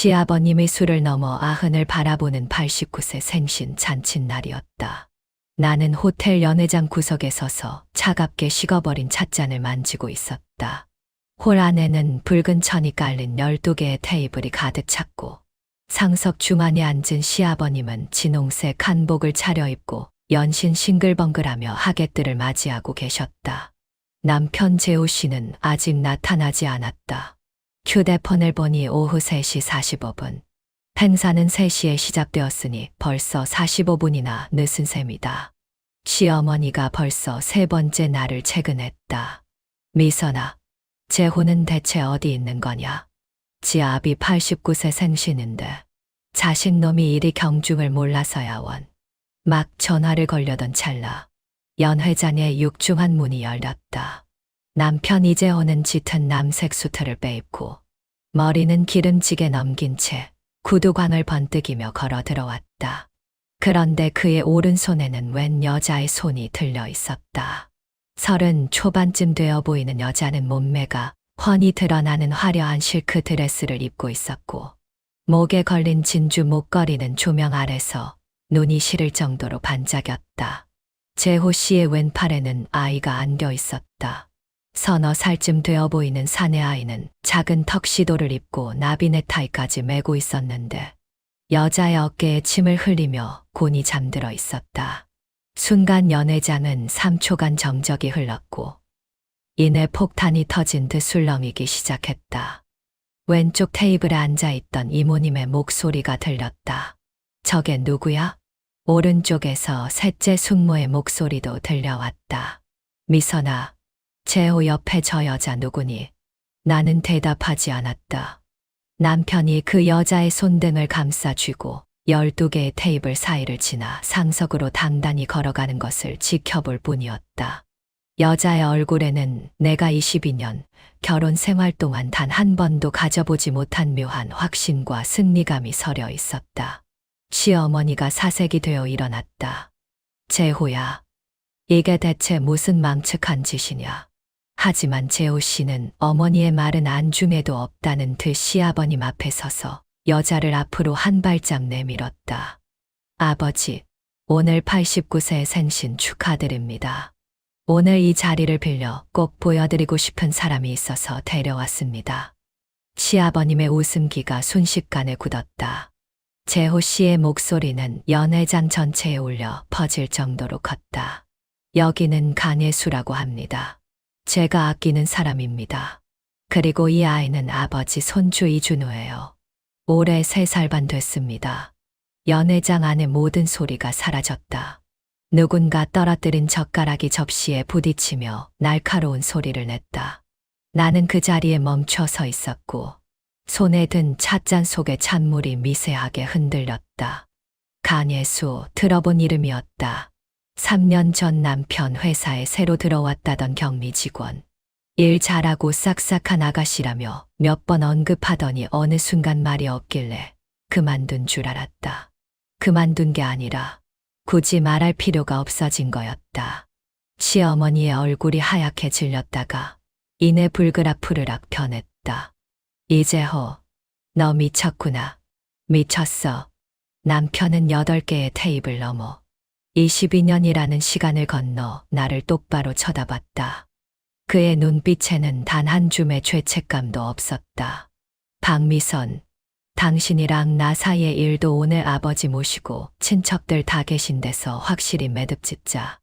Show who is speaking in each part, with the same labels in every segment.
Speaker 1: 시아버님의 술을 넘어 아흔을 바라보는 89세 생신 잔칫날이었다. 나는 호텔 연회장 구석에 서서 차갑게 식어버린 찻잔을 만지고 있었다. 홀 안에는 붉은 천이 깔린 12개의 테이블이 가득 찼고 상석 중안에 앉은 시아버님은 진홍색 한복을 차려입고 연신 싱글벙글하며 하객들을 맞이하고 계셨다. 남편 재호 씨는 아직 나타나지 않았다. 휴대폰을 보니 오후 3시 45분. 행사는 3시에 시작되었으니 벌써 45분이나 늦은 셈이다. 시어머니가 벌써 3번째 날을 채근했다. 미선아, 재호는 대체 어디 있는 거냐? 지 아비 89세 생신인데 자식놈이 이리 경중을 몰라서야 원. 막 전화를 걸려던 찰나 연회장의 육중한 문이 열렸다. 남편 이재호는 짙은 남색 수트를 빼입고 머리는 기름지게 넘긴 채 구두광을 번뜩이며 걸어 들어왔다. 그런데 그의 오른손에는 웬 여자의 손이 들려 있었다. 30 초반쯤 되어 보이는 여자는 몸매가 훤히 드러나는 화려한 실크 드레스를 입고 있었고 목에 걸린 진주 목걸이는 조명 아래서 눈이 시릴 정도로 반짝였다. 재호 씨의 왼팔에는 아이가 안겨 있었다. 서너 살쯤 되어 보이는 사내 아이는 작은 턱시도를 입고 나비 넥타이까지 메고 있었는데 여자의 어깨에 침을 흘리며 곤히 잠들어 있었다. 순간 연회장은 3초간 정적이 흘렀고 이내 폭탄이 터진 듯 술렁이기 시작했다. 왼쪽 테이블에 앉아있던 이모님의 목소리가 들렸다. 저게 누구야? 오른쪽에서 셋째 숙모의 목소리도 들려왔다. 미선아, 재호 옆에 저 여자 누구니? 나는 대답하지 않았다. 남편이 그 여자의 손등을 감싸쥐고 12개의 테이블 사이를 지나 상석으로 당당히 걸어가는 것을 지켜볼 뿐이었다. 여자의 얼굴에는 내가 22년 결혼 생활 동안 단 한 번도 가져보지 못한 묘한 확신과 승리감이 서려 있었다. 시어머니가 사색이 되어 일어났다. 재호야, 이게 대체 무슨 망측한 짓이냐. 하지만 재호 씨는 어머니의 말은 안중에도 없다는 듯 시아버님 앞에 서서 여자를 앞으로 한 발짝 내밀었다. 아버지, 오늘 89세 생신 축하드립니다. 오늘 이 자리를 빌려 꼭 보여드리고 싶은 사람이 있어서 데려왔습니다. 시아버님의 웃음기가 순식간에 굳었다. 재호 씨의 목소리는 연회장 전체에 울려 퍼질 정도로 컸다. 여기는 강예수라고 합니다. 제가 아끼는 사람입니다. 그리고 이 아이는 아버지 손주 이준호예요. 올해 3살 반 됐습니다. 연회장 안의 모든 소리가 사라졌다. 누군가 떨어뜨린 젓가락이 접시에 부딪히며 날카로운 소리를 냈다. 나는 그 자리에 멈춰 서 있었고 손에 든 찻잔 속의 찬물이 미세하게 흔들렸다. 강예수, 들어본 이름이었다. 3년 전 남편 회사에 새로 들어왔다던 격리 직원. 일 잘하고 싹싹한 아가씨라며 몇 번 언급하더니 어느 순간 말이 없길래 그만둔 줄 알았다. 그만둔 게 아니라 굳이 말할 필요가 없어진 거였다. 시어머니의 얼굴이 하얗게 질렸다가 이내 불그락 변했다. 이재호, 너 미쳤구나. 미쳤어. 남편은 8개의 테이블 넘어 22년이라는 시간을 건너 나를 똑바로 쳐다봤다. 그의 눈빛에는 단 한 줌의 죄책감도 없었다. 박미선, 당신이랑 나 사이의 일도 오늘 아버지 모시고 친척들 다 계신 데서 확실히 매듭 짓자.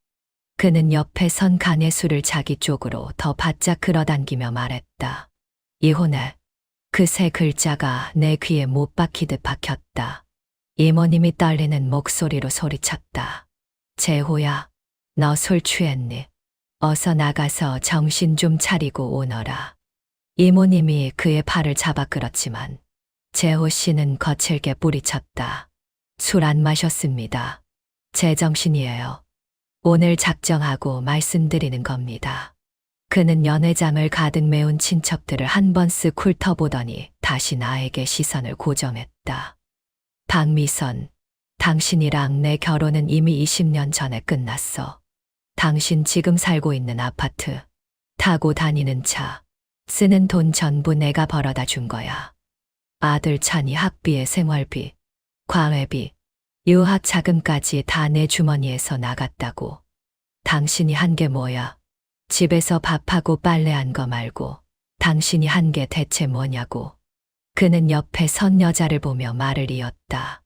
Speaker 1: 그는 옆에 선 강예수를 자기 쪽으로 더 바짝 끌어당기며 말했다. 이혼해. 그 세 글자가 내 귀에 못 박히듯 박혔다. 이모님이 떨리는 목소리로 소리쳤다. 재호야, 너 술 취했니? 어서 나가서 정신 좀 차리고 오너라. 이모님이 그의 팔을 잡아 끌었지만 재호 씨는 거칠게 뿌리쳤다. 술 안 마셨습니다. 제정신이에요. 오늘 작정하고 말씀드리는 겁니다. 그는 연회장을 가득 메운 친척들을 한 번 쓱 훑어보더니 다시 나에게 시선을 고정했다. 박미선, 당신이랑 내 결혼은 이미 20년 전에 끝났어. 당신 지금 살고 있는 아파트, 타고 다니는 차, 쓰는 돈 전부 내가 벌어다 준 거야. 아들 찬이 학비에 생활비, 과외비, 유학 자금까지 다 내 주머니에서 나갔다고. 당신이 한 게 뭐야? 집에서 밥하고 빨래한 거 말고 당신이 한 게 대체 뭐냐고. 그는 옆에 선 여자를 보며 말을 이었다.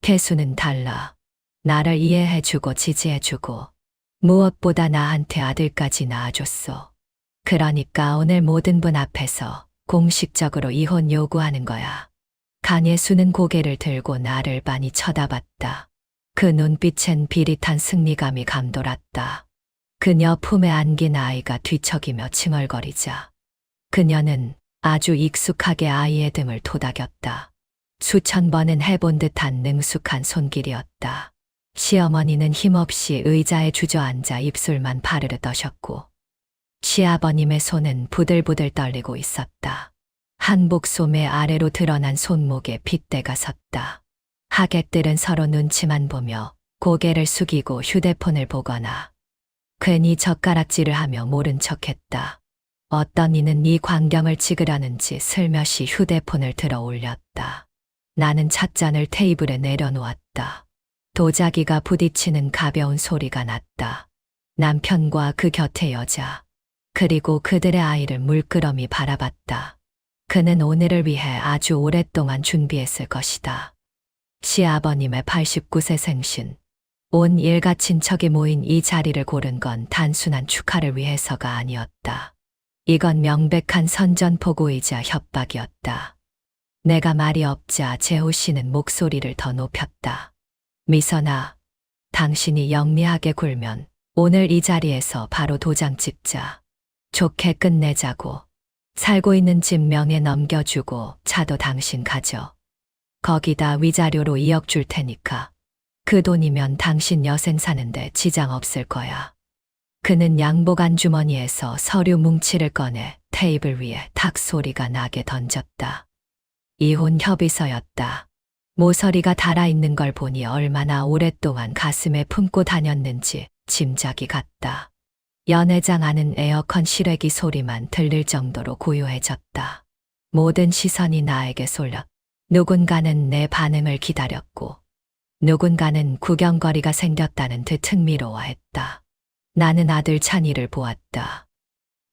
Speaker 1: 개수는 달라. 나를 이해해주고 지지해주고 무엇보다 나한테 아들까지 낳아줬어. 그러니까 오늘 모든 분 앞에서 공식적으로 이혼 요구하는 거야. 간예수는 고개를 들고 나를 빤히 쳐다봤다. 그 눈빛엔 비릿한 승리감이 감돌았다. 그녀 품에 안긴 아이가 뒤척이며 칭얼거리자 그녀는 아주 익숙하게 아이의 등을 토닥였다. 수천 번은 해본 듯한 능숙한 손길이었다. 시어머니는 힘없이 의자에 주저앉아 입술만 파르르 떠셨고 시아버님의 손은 부들부들 떨리고 있었다. 한복 소매 아래로 드러난 손목에 핏대가 섰다. 하객들은 서로 눈치만 보며 고개를 숙이고 휴대폰을 보거나 괜히 젓가락질을 하며 모른 척했다. 어떤 이는 이 광경을 찍으려는지 슬며시 휴대폰을 들어 올렸다. 나는 찻잔을 테이블에 내려놓았다. 도자기가 부딪히는 가벼운 소리가 났다. 남편과 그 곁의 여자, 그리고 그들의 아이를 물끄러미 바라봤다. 그는 오늘을 위해 아주 오랫동안 준비했을 것이다. 시아버님의 89세 생신, 온 일가 친척이 모인 이 자리를 고른 건 단순한 축하를 위해서가 아니었다. 이건 명백한 선전포고이자 협박이었다. 내가 말이 없자 재호 씨는 목소리를 더 높였다. 미선아, 당신이 영리하게 굴면 오늘 이 자리에서 바로 도장 찍자. 좋게 끝내자고. 살고 있는 집 명예 넘겨주고 차도 당신 가져. 거기다 위자료로 2억 줄 테니까. 그 돈이면 당신 여생 사는데 지장 없을 거야. 그는 양복 안주머니에서 서류 뭉치를 꺼내 테이블 위에 탁 소리가 나게 던졌다. 이혼 협의서였다. 모서리가 달아있는 걸 보니 얼마나 오랫동안 가슴에 품고 다녔는지 짐작이 갔다. 연회장 안은 에어컨 실외기 소리만 들릴 정도로 고요해졌다. 모든 시선이 나에게 쏠려 누군가는 내 반응을 기다렸고 누군가는 구경거리가 생겼다는 듯 흥미로워했다. 나는 아들 찬이를 보았다.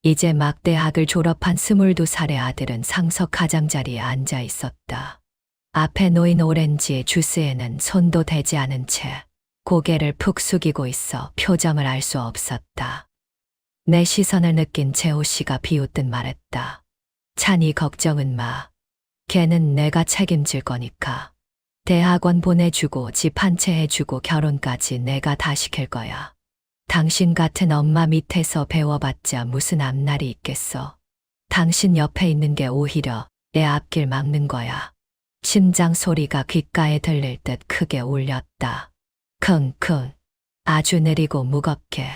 Speaker 1: 이제 막 대학을 졸업한 22살의 아들은 상석 가장자리에 앉아 있었다. 앞에 놓인 오렌지 주스에는 손도 대지 않은 채 고개를 푹 숙이고 있어 표정을 알 수 없었다. 내 시선을 느낀 재호 씨가 비웃듯 말했다. 찬이 걱정은 마. 걔는 내가 책임질 거니까. 대학원 보내주고 집 한 채 해주고 결혼까지 내가 다 시킬 거야. 당신 같은 엄마 밑에서 배워봤자 무슨 앞날이 있겠어. 당신 옆에 있는 게 오히려 내 앞길 막는 거야. 심장 소리가 귓가에 들릴 듯 크게 울렸다. 킁킁. 아주 느리고 무겁게.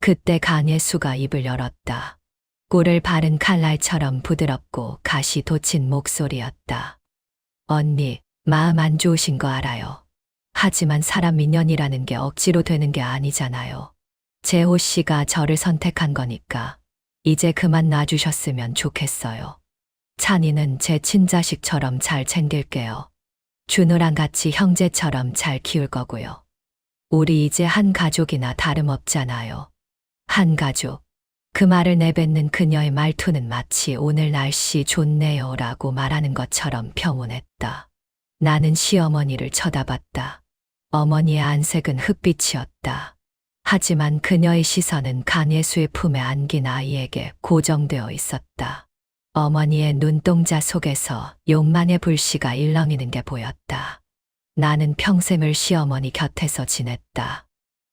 Speaker 1: 그때 간예수가 입을 열었다. 꿀을 바른 칼날처럼 부드럽고 가시 돋친 목소리였다. 언니, 마음 안 좋으신 거 알아요. 하지만 사람 인연이라는 게 억지로 되는 게 아니잖아요. 재호 씨가 저를 선택한 거니까 이제 그만 놔주셨으면 좋겠어요. 찬이는 제 친자식처럼 잘 챙길게요. 준우랑 같이 형제처럼 잘 키울 거고요. 우리 이제 한 가족이나 다름없잖아요. 한 가족. 그 말을 내뱉는 그녀의 말투는 마치 오늘 날씨 좋네요라고 말하는 것처럼 평온했다. 나는 시어머니를 쳐다봤다. 어머니의 안색은 흑빛이었다. 하지만 그녀의 시선은 간예수의 품에 안긴 아이에게 고정되어 있었다. 어머니의 눈동자 속에서 욕만의 불씨가 일렁이는 게 보였다. 나는 평생을 시어머니 곁에서 지냈다.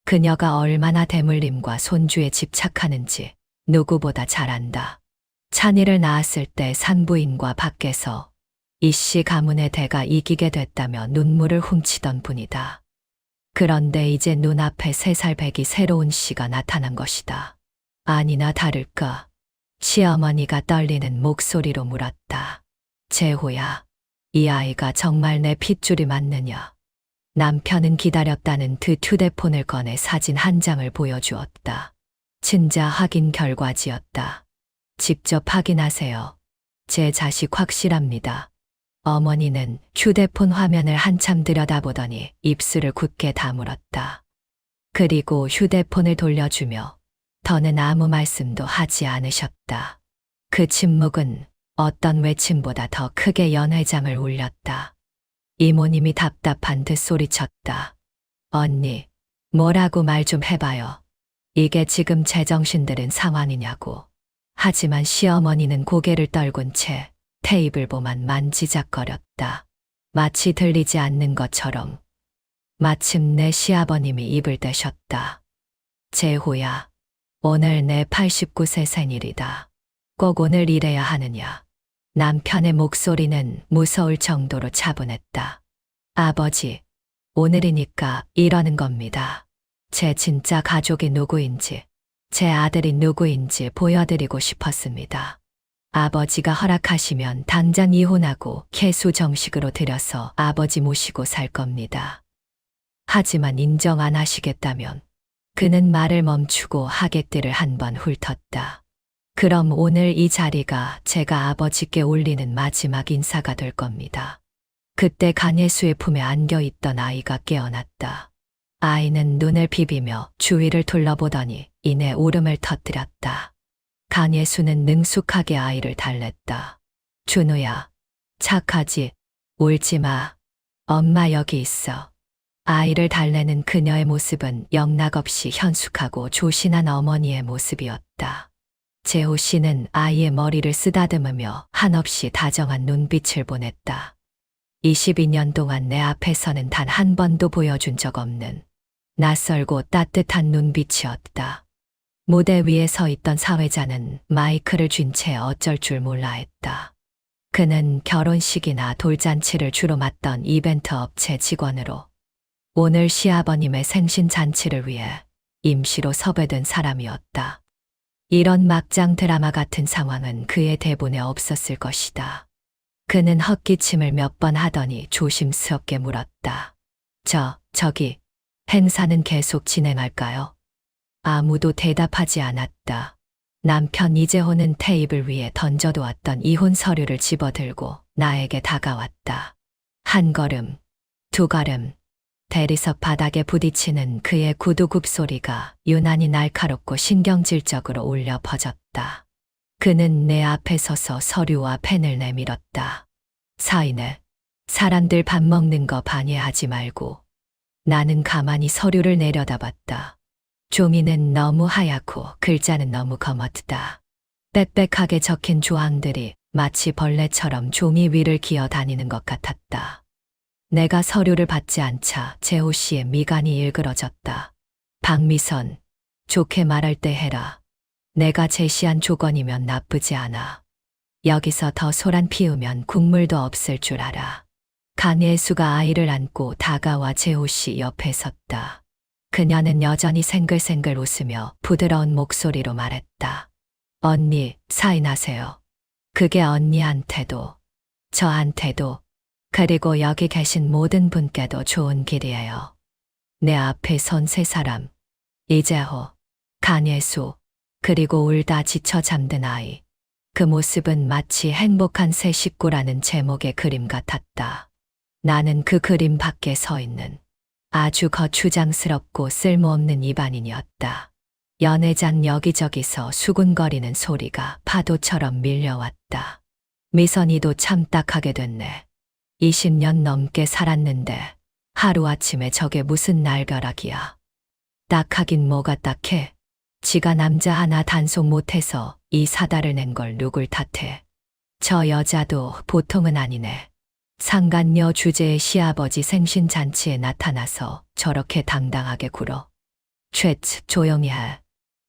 Speaker 1: 그녀가 얼마나 대물림과 손주에 집착하는지 누구보다 잘 안다. 찬이를 낳았을 때 산부인과 밖에서 이씨 가문의 대가 이기게 됐다며 눈물을 훔치던 분이다. 그런데 이제 눈앞에 3살 배기 새로운 씨가 나타난 것이다. 아니나 다를까 시어머니가 떨리는 목소리로 물었다. 재호야, 이 아이가 정말 내 핏줄이 맞느냐? 남편은 기다렸다는 듯 휴대폰을 꺼내 사진 한 장을 보여주었다. 친자 확인 결과지였다. 직접 확인하세요. 제 자식 확실합니다. 어머니는 휴대폰 화면을 한참 들여다보더니 입술을 굳게 다물었다. 그리고 휴대폰을 돌려주며 더는 아무 말씀도 하지 않으셨다. 그 침묵은 어떤 외침보다 더 크게 연회장을 울렸다. 이모님이 답답한 듯 소리쳤다. 언니, 뭐라고 말 좀 해봐요. 이게 지금 제정신 들은 상황이냐고. 하지만 시어머니는 고개를 떨군 채 테이블보만 만지작거렸다. 마치 들리지 않는 것처럼. 마침내 시아버님이 입을 떼셨다. 재호야, 오늘 내 89세 생일이다. 꼭 오늘 이래야 하느냐. 남편의 목소리는 무서울 정도로 차분했다. 아버지, 오늘이니까 이러는 겁니다. 제 진짜 가족이 누구인지, 제 아들이 누구인지 보여드리고 싶었습니다. 아버지가 허락하시면 당장 이혼하고 개수 정식으로 들여서 아버지 모시고 살 겁니다. 하지만 인정 안 하시겠다면 그는 말을 멈추고 하객들을 한번 훑었다. 그럼 오늘 이 자리가 제가 아버지께 올리는 마지막 인사가 될 겁니다. 그때 간예수의 품에 안겨있던 아이가 깨어났다. 아이는 눈을 비비며 주위를 둘러보더니 이내 울음을 터뜨렸다. 간예수는 능숙하게 아이를 달랬다. 준우야, 착하지? 울지 마. 엄마 여기 있어. 아이를 달래는 그녀의 모습은 영락없이 현숙하고 조신한 어머니의 모습이었다. 재호 씨는 아이의 머리를 쓰다듬으며 한없이 다정한 눈빛을 보냈다. 22년 동안 내 앞에서는 단 한 번도 보여준 적 없는 낯설고 따뜻한 눈빛이었다. 무대 위에 서 있던 사회자는 마이크를 쥔 채 어쩔 줄 몰라 했다. 그는 결혼식이나 돌잔치를 주로 맡던 이벤트 업체 직원으로 오늘 시아버님의 생신 잔치를 위해 임시로 섭외된 사람이었다. 이런 막장 드라마 같은 상황은 그의 대본에 없었을 것이다. 그는 헛기침을 몇 번 하더니 조심스럽게 물었다. 저기, 행사는 계속 진행할까요? 아무도 대답하지 않았다. 남편 이재호는 테이블 위에 던져두었던 이혼 서류를 집어들고 나에게 다가왔다. 한 걸음, 두 걸음, 대리석 바닥에 부딪히는 그의 구두굽 소리가 유난히 날카롭고 신경질적으로 울려 퍼졌다. 그는 내 앞에 서서 서류와 펜을 내밀었다. 사인해. 사람들 밥 먹는 거 방해하지 말고. 나는 가만히 서류를 내려다봤다. 종이는 너무 하얗고 글자는 너무 거뭇다. 빽빽하게 적힌 조항들이 마치 벌레처럼 종이 위를 기어다니는 것 같았다. 내가 서류를 받지 않자 재호 씨의 미간이 일그러졌다. 박미선, 좋게 말할 때 해라. 내가 제시한 조건이면 나쁘지 않아. 여기서 더 소란 피우면 국물도 없을 줄 알아. 간예수가 아이를 안고 다가와 재호 씨 옆에 섰다. 그녀는 여전히 생글생글 웃으며 부드러운 목소리로 말했다. 언니, 사인하세요. 그게 언니한테도, 저한테도, 그리고 여기 계신 모든 분께도 좋은 길이에요. 내 앞에 선 세 사람, 이재호, 간예수, 그리고 울다 지쳐 잠든 아이. 그 모습은 마치 행복한 새 식구라는 제목의 그림 같았다. 나는 그 그림 밖에 서 있는 아주 거추장스럽고 쓸모없는 일반인이었다. 연회장 여기저기서 수군거리는 소리가 파도처럼 밀려왔다. 미선이도 참 딱하게 됐네. 20년 넘게 살았는데 하루아침에 저게 무슨 날벼락이야. 딱하긴 뭐가 딱해. 지가 남자 하나 단속 못해서 이 사달을 낸 걸 누굴 탓해. 저 여자도 보통은 아니네. 상간녀 주제의 시아버지 생신잔치에 나타나서 저렇게 당당하게 굴어. 조용히 해.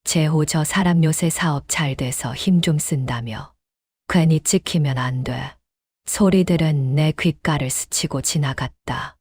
Speaker 1: 재호 저 사람 요새 사업 잘 돼서 힘 좀 쓴다며. 괜히 찍히면 안 돼. 소리들은 내 귓가를 스치고 지나갔다.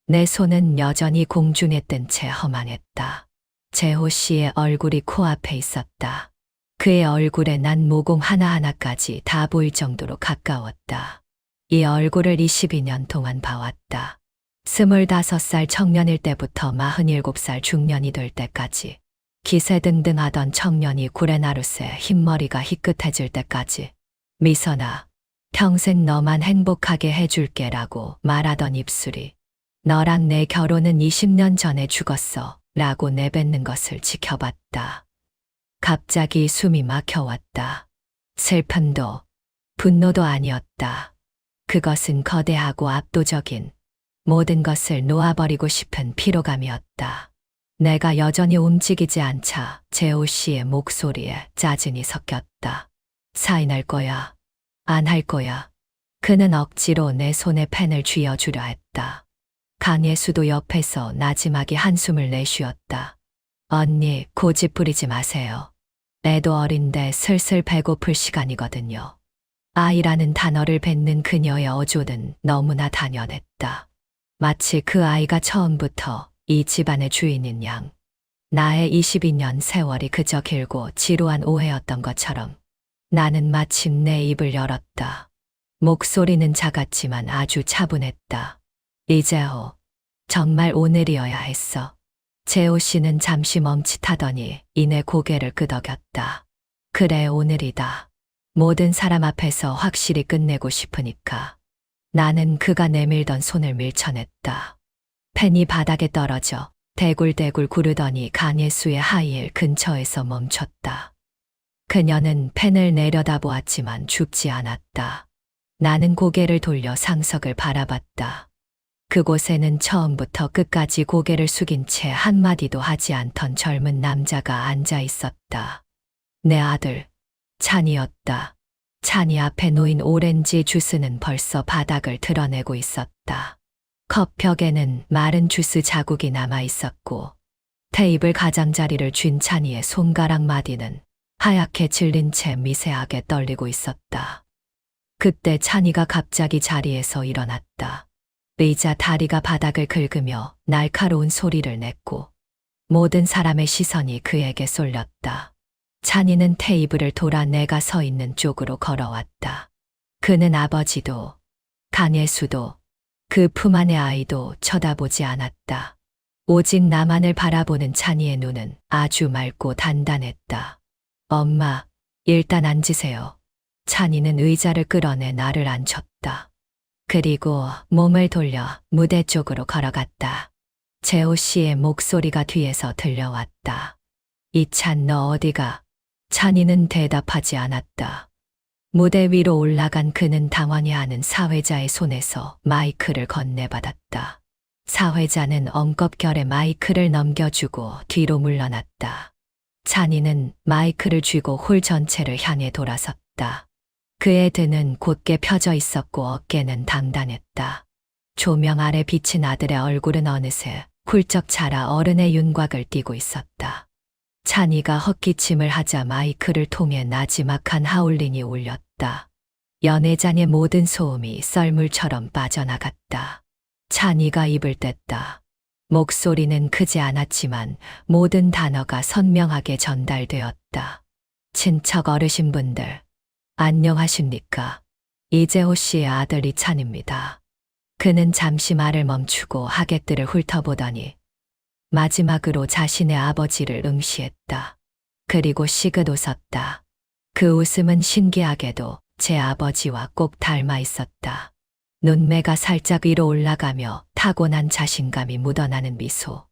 Speaker 1: 내 손은 여전히 공중에 뜬 채 허망했다. 재호 씨의 얼굴이 코앞에 있었다. 그의 얼굴에 난 모공 하나하나까지 다 보일 정도로 가까웠다. 이 얼굴을 22년 동안 봐왔다. 25살 청년일 때부터 47살 중년이 될 때까지. 기세등등하던 청년이 구레나룻에 흰머리가 희끗해질 때까지. 미선아, 평생 너만 행복하게 해줄게라고 말하던 입술이 너랑 내 결혼은 20년 전에 죽었어 라고 내뱉는 것을 지켜봤다. 갑자기 숨이 막혀왔다. 슬픔도 분노도 아니었다. 그것은 거대하고 압도적인 모든 것을 놓아버리고 싶은 피로감이었다. 내가 여전히 움직이지 않자 재호 씨의 목소리에 짜증이 섞였다. 사인할 거야. 안 할 거야. 그는 억지로 내 손에 펜을 쥐어주려 했다. 강예수도 옆에서 나지막이 한숨을 내쉬었다. 언니, 고집 부리지 마세요. 애도 어린데 슬슬 배고플 시간이거든요. 아이라는 단어를 뱉는 그녀의 어조는 너무나 단연했다. 마치 그 아이가 처음부터 이 집안의 주인인 양. 나의 22년 세월이 그저 길고 지루한 오해였던 것처럼 나는 마침 내 입을 열었다. 목소리는 작았지만 아주 차분했다. 이재호, 정말 오늘이어야 했어. 재호 씨는 잠시 멈칫하더니 이내 고개를 끄덕였다. 그래, 오늘이다. 모든 사람 앞에서 확실히 끝내고 싶으니까. 나는 그가 내밀던 손을 밀쳐냈다. 펜이 바닥에 떨어져 대굴대굴 구르더니 강예수의 하이힐 근처에서 멈췄다. 그녀는 펜을 내려다보았지만 죽지 않았다. 나는 고개를 돌려 상석을 바라봤다. 그곳에는 처음부터 끝까지 고개를 숙인 채 한마디도 하지 않던 젊은 남자가 앉아 있었다. 내 아들, 찬이었다. 찬이 앞에 놓인 오렌지 주스는 벌써 바닥을 드러내고 있었다. 컵벽에는 마른 주스 자국이 남아 있었고 테이블 가장자리를 쥔 찬이의 손가락 마디는 하얗게 질린 채 미세하게 떨리고 있었다. 그때 찬이가 갑자기 자리에서 일어났다. 의자 다리가 바닥을 긁으며 날카로운 소리를 냈고 모든 사람의 시선이 그에게 쏠렸다. 찬이는 테이블을 돌아 내가 서 있는 쪽으로 걸어왔다. 그는 아버지도 강예수도 그 품 안의 아이도 쳐다보지 않았다. 오직 나만을 바라보는 찬이의 눈은 아주 맑고 단단했다. 엄마, 일단 앉으세요. 찬이는 의자를 끌어내 나를 앉혔다. 그리고 몸을 돌려 무대 쪽으로 걸어갔다. 재호 씨의 목소리가 뒤에서 들려왔다. 이찬, 너 어디가? 찬이는 대답하지 않았다. 무대 위로 올라간 그는 당황해하는 사회자의 손에서 마이크를 건네받았다. 사회자는 엉겁결에 마이크를 넘겨주고 뒤로 물러났다. 찬이는 마이크를 쥐고 홀 전체를 향해 돌아섰다. 그의 등은 곧게 펴져 있었고 어깨는 단단했다. 조명 아래 비친 아들의 얼굴은 어느새 훌쩍 자라 어른의 윤곽을 띠고 있었다. 찬이가 헛기침을 하자 마이크를 통해 나지막한 하울링이 울렸다. 연회장의 모든 소음이 썰물처럼 빠져나갔다. 찬이가 입을 뗐다. 목소리는 크지 않았지만 모든 단어가 선명하게 전달되었다. 친척 어르신분들, 안녕하십니까? 이재호 씨의 아들 이찬입니다. 그는 잠시 말을 멈추고 하객들을 훑어보더니 마지막으로 자신의 아버지를 응시했다. 그리고 시긋 웃었다. 그 웃음은 신기하게도 제 아버지와 꼭 닮아 있었다. 눈매가 살짝 위로 올라가며 타고난 자신감이 묻어나는 미소.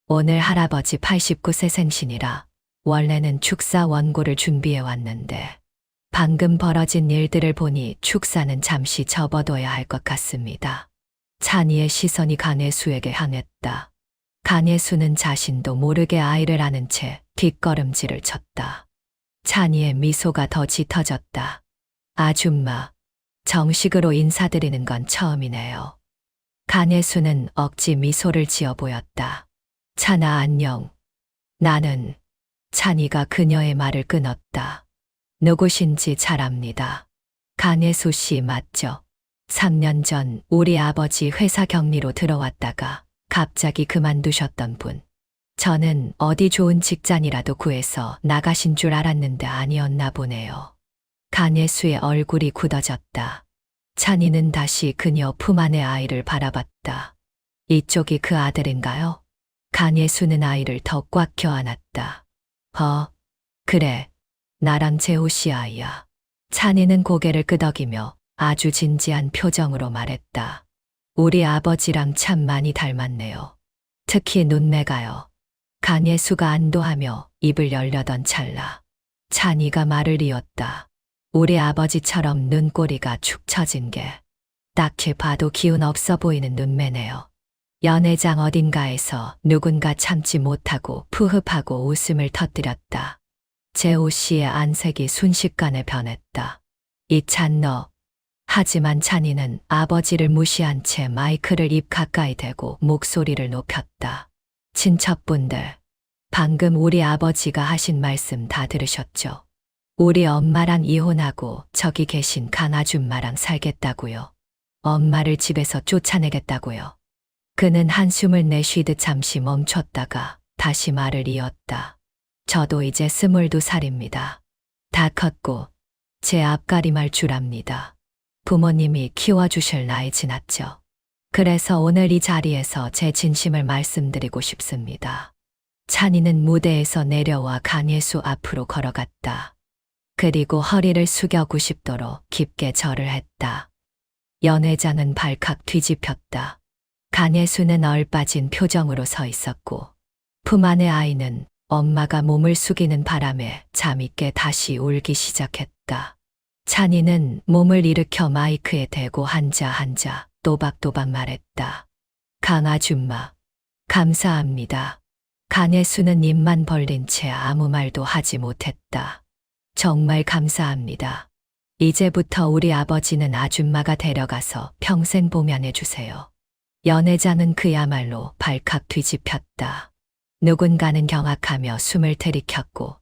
Speaker 1: 오늘 할아버지 89세 생신이라 원래는 축사 원고를 준비해 왔는데 방금 벌어진 일들을 보니 축사는 잠시 접어둬야 할 것 같습니다. 찬이의 시선이 강예수에게 향했다. 강예수는 자신도 모르게 아이를 안은 채 뒷걸음질을 쳤다. 찬이의 미소가 더 짙어졌다. 아줌마, 정식으로 인사드리는 건 처음이네요. 강예수는 억지 미소를 지어 보였다. 찬아, 안녕. 나는. 찬이가 그녀의 말을 끊었다. 누구신지 잘 압니다. 강예수 씨 맞죠? 3년 전 우리 아버지 회사 격리로 들어왔다가 갑자기 그만두셨던 분. 저는 어디 좋은 직장이라도 구해서 나가신 줄 알았는데 아니었나 보네요. 강예수의 얼굴이 굳어졌다. 찬이는 다시 그녀 품 안의 아이를 바라봤다. 이쪽이 그 아들인가요? 강예수는 아이를 더 꽉 껴안았다. 그래. 나랑 재호 씨 아이야. 찬이는 고개를 끄덕이며 아주 진지한 표정으로 말했다. 우리 아버지랑 참 많이 닮았네요. 특히 눈매가요. 간예수가 안도하며 입을 열려던 찰나 찬이가 말을 이었다. 우리 아버지처럼 눈꼬리가 축 처진 게 딱히 봐도 기운 없어 보이는 눈매네요. 연회장 어딘가에서 누군가 참지 못하고 푸흡하고 웃음을 터뜨렸다. 재호 씨의 안색이 순식간에 변했다. 이찬 너. 하지만 찬이는 아버지를 무시한 채 마이크를 입 가까이 대고 목소리를 높였다. 친척분들, 방금 우리 아버지가 하신 말씀 다 들으셨죠? 우리 엄마랑 이혼하고 저기 계신 강아줌마랑 살겠다고요. 엄마를 집에서 쫓아내겠다고요. 그는 한숨을 내쉬듯 잠시 멈췄다가 다시 말을 이었다. 저도 이제 22살입니다. 다 컸고 제 앞가림할 줄 압니다. 부모님이 키워주실 나이 지났죠. 그래서 오늘 이 자리에서 제 진심을 말씀드리고 싶습니다. 찬이는 무대에서 내려와 간예수 앞으로 걸어갔다. 그리고 허리를 숙여 90도로 깊게 절을 했다. 연회장은 발칵 뒤집혔다. 간예수는 얼빠진 표정으로 서 있었고 품 안의 아이는 엄마가 몸을 숙이는 바람에 잠이 깨 다시 울기 시작했다. 찬이는 몸을 일으켜 마이크에 대고 한자 또박또박 말했다. 강아줌마, 감사합니다. 간예수는 입만 벌린 채 아무 말도 하지 못했다. 정말 감사합니다. 이제부터 우리 아버지는 아줌마가 데려가서 평생 보면해 주세요. 연회장은 그야말로 발칵 뒤집혔다. 누군가는 경악하며 숨을 들이켰고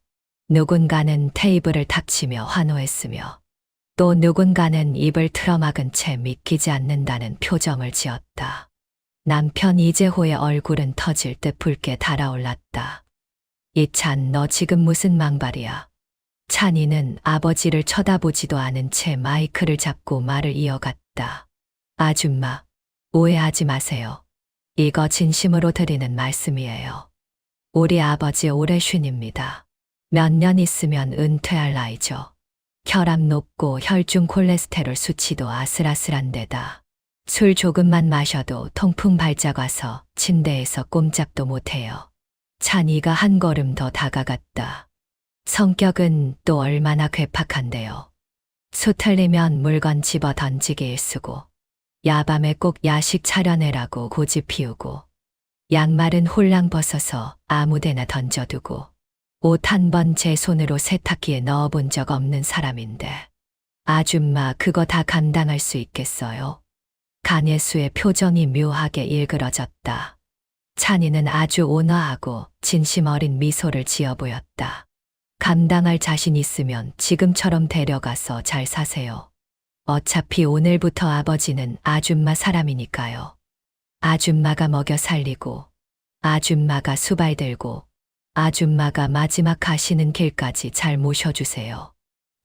Speaker 1: 누군가는 테이블을 닥치며 환호했으며 또 누군가는 입을 틀어막은 채 믿기지 않는다는 표정을 지었다. 남편 이재호의 얼굴은 터질 듯 붉게 달아올랐다. 이찬, 너 지금 무슨 망발이야? 찬이는 아버지를 쳐다보지도 않은 채 마이크를 잡고 말을 이어갔다. 아줌마, 오해하지 마세요. 이거 진심으로 드리는 말씀이에요. 우리 아버지 올해 쉰입니다. 몇 년 있으면 은퇴할 나이죠. 혈압 높고 혈중 콜레스테롤 수치도 아슬아슬한 데다 술 조금만 마셔도 통풍 발작 와서 침대에서 꼼짝도 못해요. 찬이가 한 걸음 더 다가갔다. 성격은 또 얼마나 괴팍한데요. 수틀리면 물건 집어 던지기 일쑤고 야밤에 꼭 야식 차려내라고 고집 피우고 양말은 홀랑 벗어서 아무데나 던져두고 옷 한 번 제 손으로 세탁기에 넣어본 적 없는 사람인데 아줌마 그거 다 감당할 수 있겠어요? 간예수의 표정이 묘하게 일그러졌다. 찬이는 아주 온화하고 진심 어린 미소를 지어 보였다. 감당할 자신 있으면 지금처럼 데려가서 잘 사세요. 어차피 오늘부터 아버지는 아줌마 사람이니까요. 아줌마가 먹여 살리고 아줌마가 수발 들고 아줌마가 마지막 가시는 길까지 잘 모셔주세요.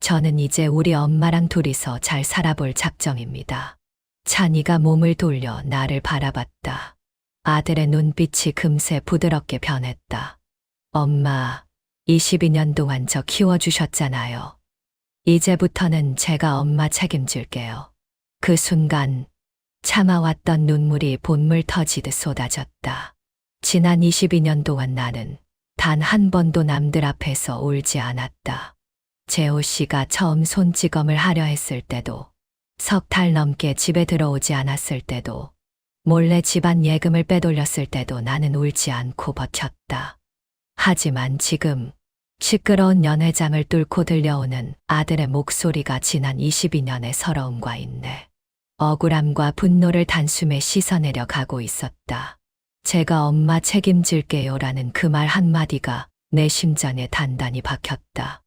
Speaker 1: 저는 이제 우리 엄마랑 둘이서 잘 살아볼 작정입니다. 찬이가 몸을 돌려 나를 바라봤다. 아들의 눈빛이 금세 부드럽게 변했다. 엄마, 22년 동안 저 키워주셨잖아요. 이제부터는 제가 엄마 책임질게요. 그 순간 참아왔던 눈물이 본물 터지듯 쏟아졌다. 지난 22년 동안 나는 단 한 번도 남들 앞에서 울지 않았다. 재호 씨가 처음 손찌검을 하려 했을 때도, 석 달 넘게 집에 들어오지 않았을 때도, 몰래 집안 예금을 빼돌렸을 때도 나는 울지 않고 버텼다. 하지만 지금 시끄러운 연회장을 뚫고 들려오는 아들의 목소리가 지난 22년의 서러움과 인내, 억울함과 분노를 단숨에 씻어내려 가고 있었다. 제가 엄마 책임질게요라는 그 말 한마디가 내 심장에 단단히 박혔다.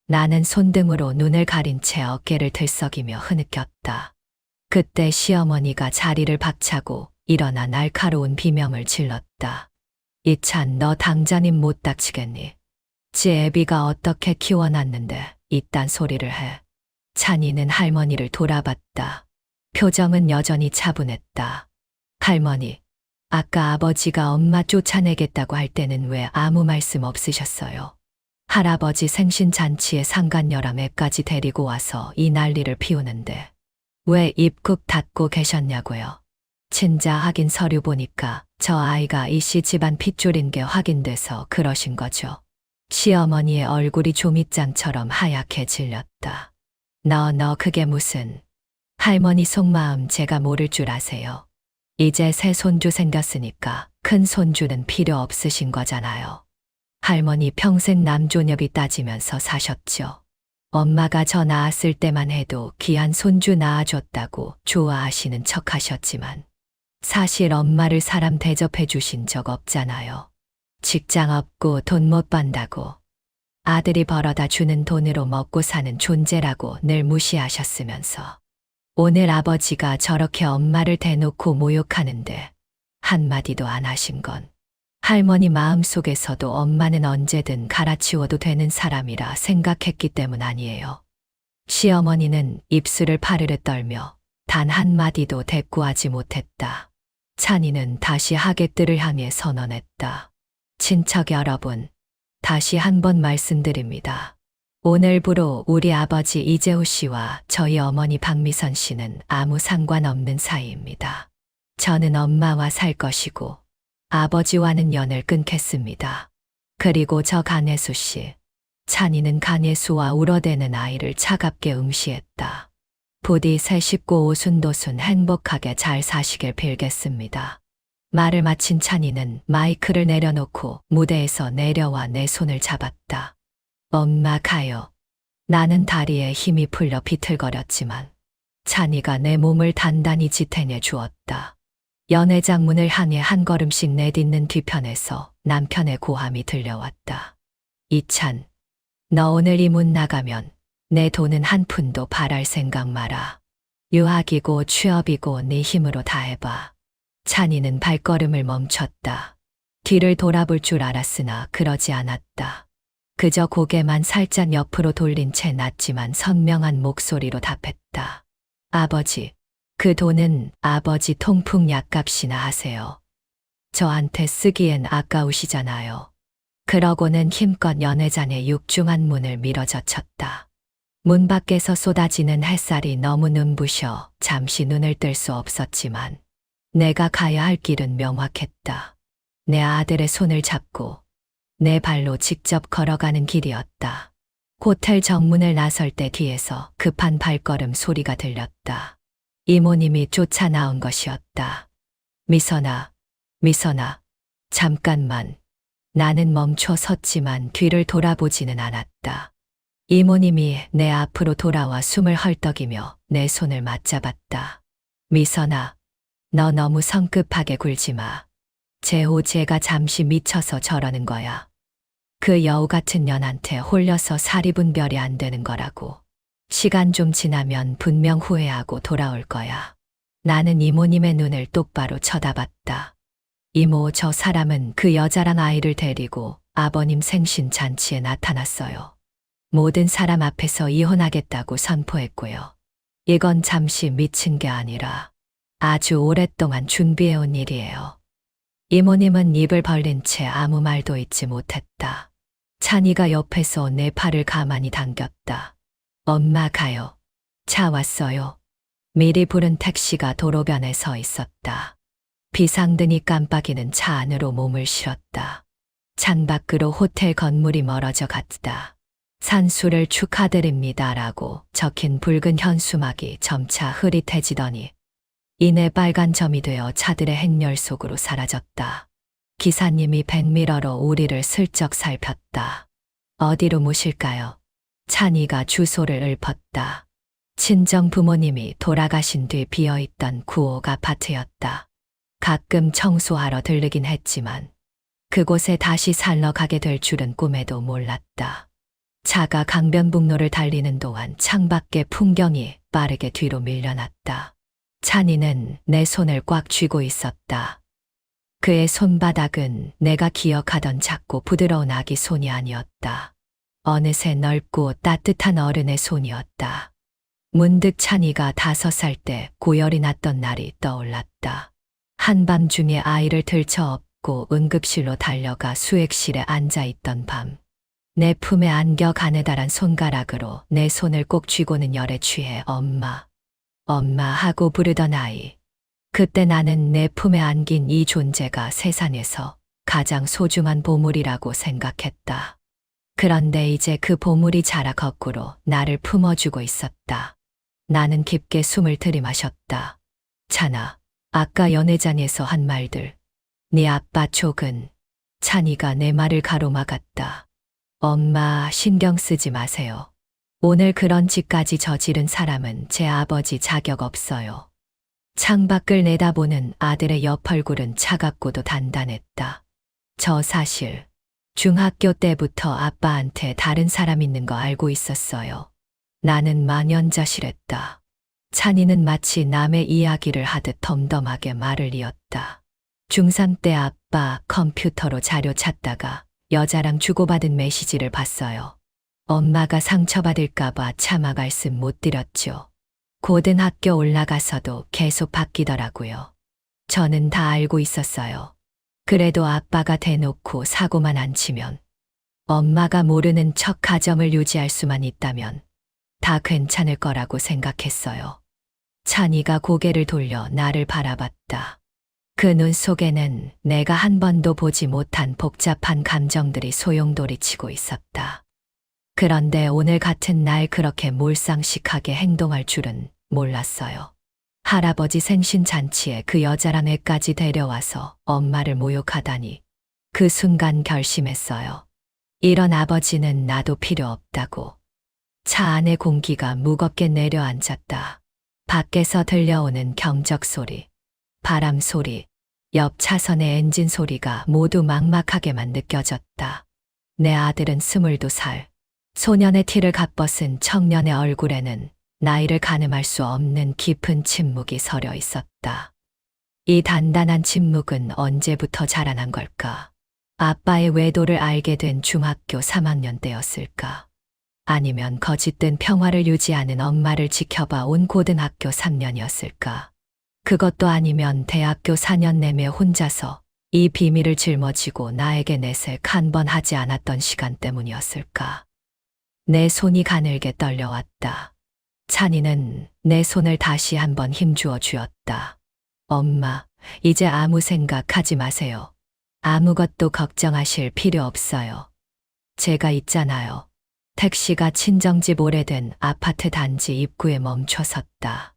Speaker 1: 나는 손등으로 눈을 가린 채 어깨를 들썩이며 흐느꼈다. 그때 시어머니가 자리를 박차고 일어나 날카로운 비명을 질렀다. 이찬, 너 당장 입 못 닥치겠니? 지 애비가 어떻게 키워놨는데 이딴 소리를 해. 찬이는 할머니를 돌아봤다. 표정은 여전히 차분했다. 할머니, 아까 아버지가 엄마 쫓아내겠다고 할 때는 왜 아무 말씀 없으셨어요? 할아버지 생신잔치에 상간녀랑 애까지 데리고 와서 이 난리를 피우는데 왜 입국 닫고 계셨냐고요. 친자 확인 서류 보니까 저 아이가 이씨 집안 핏줄인 게 확인돼서 그러신 거죠. 시어머니의 얼굴이 조미장처럼 하얗게 질렸다. 너 그게 무슨. 할머니 속마음 제가 모를 줄 아세요. 이제 새 손주 생겼으니까 큰 손주는 필요 없으신 거잖아요. 할머니 평생 남조녀비 따지면서 사셨죠. 엄마가 저 낳았을 때만 해도 귀한 손주 낳아줬다고 좋아하시는 척 하셨지만 사실 엄마를 사람 대접해 주신 적 없잖아요. 직장 없고 돈 못 번다고 아들이 벌어다 주는 돈으로 먹고 사는 존재라고 늘 무시하셨으면서 오늘 아버지가 저렇게 엄마를 대놓고 모욕하는데 한마디도 안 하신 건 할머니 마음속에서도 엄마는 언제든 갈아치워도 되는 사람이라 생각했기 때문 아니에요. 시어머니는 입술을 파르르 떨며 단 한마디도 대꾸하지 못했다. 찬이는 다시 하객들을 향해 선언했다. 친척 여러분, 다시 한 번 말씀드립니다. 오늘부로 우리 아버지 이재호 씨와 저희 어머니 박미선 씨는 아무 상관없는 사이입니다. 저는 엄마와 살 것이고 아버지와는 연을 끊겠습니다. 그리고 저 간혜수 씨, 찬이는 간혜수와 울어대는 아이를 차갑게 응시했다. 부디 새 식구 오순도순 행복하게 잘 사시길 빌겠습니다. 말을 마친 찬이는 마이크를 내려놓고 무대에서 내려와 내 손을 잡았다. 엄마 가요. 나는 다리에 힘이 풀려 비틀거렸지만 찬이가 내 몸을 단단히 지탱해 주었다. 연회장 문을 향해 한 걸음씩 내딛는 뒤편에서 남편의 고함이 들려왔다. 이찬, 너 오늘 이 문 나가면 내 돈은 한 푼도 바랄 생각 마라. 유학이고 취업이고 네 힘으로 다 해봐. 찬이는 발걸음을 멈췄다. 뒤를 돌아볼 줄 알았으나 그러지 않았다. 그저 고개만 살짝 옆으로 돌린 채 낮지만 선명한 목소리로 답했다. 아버지, 그 돈은 아버지 통풍 약값이나 하세요. 저한테 쓰기엔 아까우시잖아요. 그러고는 힘껏 연회장의 육중한 문을 밀어젖혔다. 문 밖에서 쏟아지는 햇살이 너무 눈부셔 잠시 눈을 뜰 수 없었지만 내가 가야 할 길은 명확했다. 내 아들의 손을 잡고 내 발로 직접 걸어가는 길이었다. 호텔 정문을 나설 때 뒤에서 급한 발걸음 소리가 들렸다. 이모님이 쫓아 나온 것이었다. 미선아, 미선아, 잠깐만. 나는 멈춰 섰지만 뒤를 돌아보지는 않았다. 이모님이 내 앞으로 돌아와 숨을 헐떡이며 내 손을 맞잡았다. 미선아, 너 너무 성급하게 굴지 마. 재호 제가 잠시 미쳐서 저러는 거야. 그 여우 같은 년한테 홀려서 사리분별이 안 되는 거라고. 시간 좀 지나면 분명 후회하고 돌아올 거야. 나는 이모님의 눈을 똑바로 쳐다봤다. 이모, 저 사람은 그 여자랑 아이를 데리고 아버님 생신 잔치에 나타났어요. 모든 사람 앞에서 이혼하겠다고 선포했고요. 이건 잠시 미친 게 아니라 아주 오랫동안 준비해온 일이에요. 이모님은 입을 벌린 채 아무 말도 잊지 못했다. 찬이가 옆에서 내 팔을 가만히 당겼다. 엄마 가요. 차 왔어요. 미리 부른 택시가 도로변에 서 있었다. 비상등이 깜빡이는 차 안으로 몸을 실었다. 창밖으로 호텔 건물이 멀어져 갔다. 산수를 축하드립니다라고 적힌 붉은 현수막이 점차 흐릿해지더니 이내 빨간 점이 되어 차들의 행렬 속으로 사라졌다. 기사님이 백미러로 우리를 슬쩍 살폈다. 어디로 모실까요? 찬이가 주소를 읊었다. 친정 부모님이 돌아가신 뒤 비어있던 구옥 아파트였다. 가끔 청소하러 들르긴 했지만 그곳에 다시 살러 가게 될 줄은 꿈에도 몰랐다. 차가 강변북로를 달리는 동안 창밖의 풍경이 빠르게 뒤로 밀려났다. 찬이는 내 손을 꽉 쥐고 있었다. 그의 손바닥은 내가 기억하던 작고 부드러운 아기 손이 아니었다. 어느새 넓고 따뜻한 어른의 손이었다. 문득 찬이가 5살 때 고열이 났던 날이 떠올랐다. 한밤중에 아이를 들쳐 업고 응급실로 달려가 수액실에 앉아있던 밤. 내 품에 안겨 가느다란 손가락으로 내 손을 꼭 쥐고는 열에 취해 엄마, 엄마 하고 부르던 아이. 그때 나는 내 품에 안긴 이 존재가 세상에서 가장 소중한 보물이라고 생각했다. 그런데 이제 그 보물이 자라 거꾸로 나를 품어주고 있었다. 나는 깊게 숨을 들이마셨다. 찬아, 아까 연회장에서 한 말들. 네 아빠 촉은. 찬이가 내 말을 가로막았다. 엄마 신경 쓰지 마세요. 오늘 그런 짓까지 저지른 사람은 제 아버지 자격 없어요. 창밖을 내다보는 아들의 옆 얼굴은 차갑고도 단단했다. 저 사실 중학교 때부터 아빠한테 다른 사람 있는 거 알고 있었어요. 나는 만연자실했다. 찬이는 마치 남의 이야기를 하듯 덤덤하게 말을 이었다. 중3 때 아빠 컴퓨터로 자료 찾다가 여자랑 주고받은 메시지를 봤어요. 엄마가 상처받을까봐 차마 말씀 못 드렸죠. 고등학교 올라가서도 계속 바뀌더라고요. 저는 다 알고 있었어요. 그래도 아빠가 대놓고 사고만 안 치면, 엄마가 모르는 척 가정을 유지할 수만 있다면 다 괜찮을 거라고 생각했어요. 찬이가 고개를 돌려 나를 바라봤다. 그 눈 속에는 내가 한 번도 보지 못한 복잡한 감정들이 소용돌이치고 있었다. 그런데 오늘 같은 날 그렇게 몰상식하게 행동할 줄은 몰랐어요. 할아버지 생신잔치에 그 여자란 애까지 데려와서 엄마를 모욕하다니. 그 순간 결심했어요. 이런 아버지는 나도 필요 없다고. 차 안의 공기가 무겁게 내려앉았다. 밖에서 들려오는 경적 소리, 바람 소리, 옆 차선의 엔진 소리가 모두 막막하게만 느껴졌다. 내 아들은 22살. 소년의 티를 갓벗은 청년의 얼굴에는 나이를 가늠할 수 없는 깊은 침묵이 서려 있었다. 이 단단한 침묵은 언제부터 자라난 걸까? 아빠의 외도를 알게 된 중학교 3학년 때였을까? 아니면 거짓된 평화를 유지하는 엄마를 지켜봐 온 고등학교 3년이었을까? 그것도 아니면 대학교 4년 내내 혼자서 이 비밀을 짊어지고 나에게 내색 한 번 하지 않았던 시간 때문이었을까? 내 손이 가늘게 떨려왔다. 찬이는 내 손을 다시 한번 힘주어 주었다. 엄마, 이제 아무 생각하지 마세요. 아무것도 걱정하실 필요 없어요. 제가 있잖아요. 택시가 친정집 오래된 아파트 단지 입구에 멈춰 섰다.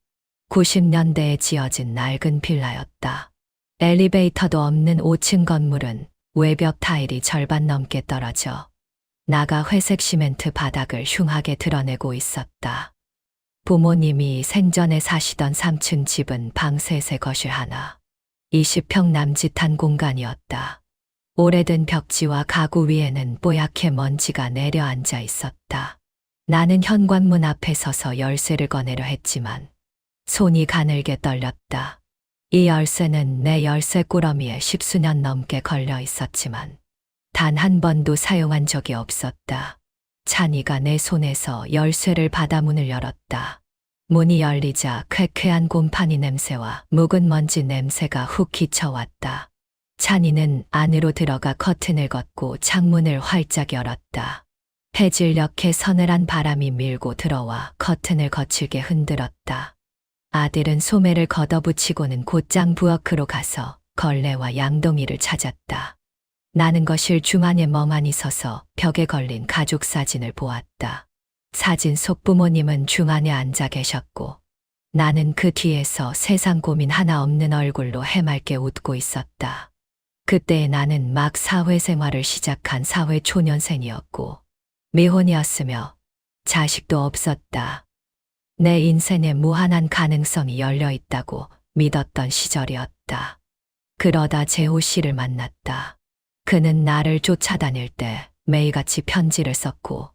Speaker 1: 90년대에 지어진 낡은 빌라였다. 엘리베이터도 없는 5층 건물은 외벽 타일이 절반 넘게 떨어져 나가 회색 시멘트 바닥을 흉하게 드러내고 있었다. 부모님이 생전에 사시던 3층 집은 방 셋에 거실 하나, 20평 남짓한 공간이었다. 오래된 벽지와 가구 위에는 뽀얗게 먼지가 내려앉아 있었다. 나는 현관문 앞에 서서 열쇠를 꺼내려 했지만 손이 가늘게 떨렸다. 이 열쇠는 내 열쇠 꾸러미에 10수년 넘게 걸려 있었지만 단 한 번도 사용한 적이 없었다. 찬이가 내 손에서 열쇠를 받아 문을 열었다. 문이 열리자 쾌쾌한 곰팡이 냄새와 묵은 먼지 냄새가 훅 기쳐왔다. 찬이는 안으로 들어가 커튼을 걷고 창문을 활짝 열었다. 해질녘에 서늘한 바람이 밀고 들어와 커튼을 거칠게 흔들었다. 아들은 소매를 걷어붙이고는 곧장 부엌으로 가서 걸레와 양동이를 찾았다. 나는 거실 중앙에 멍하니 서서 벽에 걸린 가족 사진을 보았다. 사진 속 부모님은 중앙에 앉아 계셨고 나는 그 뒤에서 세상 고민 하나 없는 얼굴로 해맑게 웃고 있었다. 그때 나는 막 사회생활을 시작한 사회초년생이었고 미혼이었으며 자식도 없었다. 내 인생에 무한한 가능성이 열려 있다고 믿었던 시절이었다. 그러다 재호 씨를 만났다. 그는 나를 쫓아다닐 때 매일같이 편지를 썼고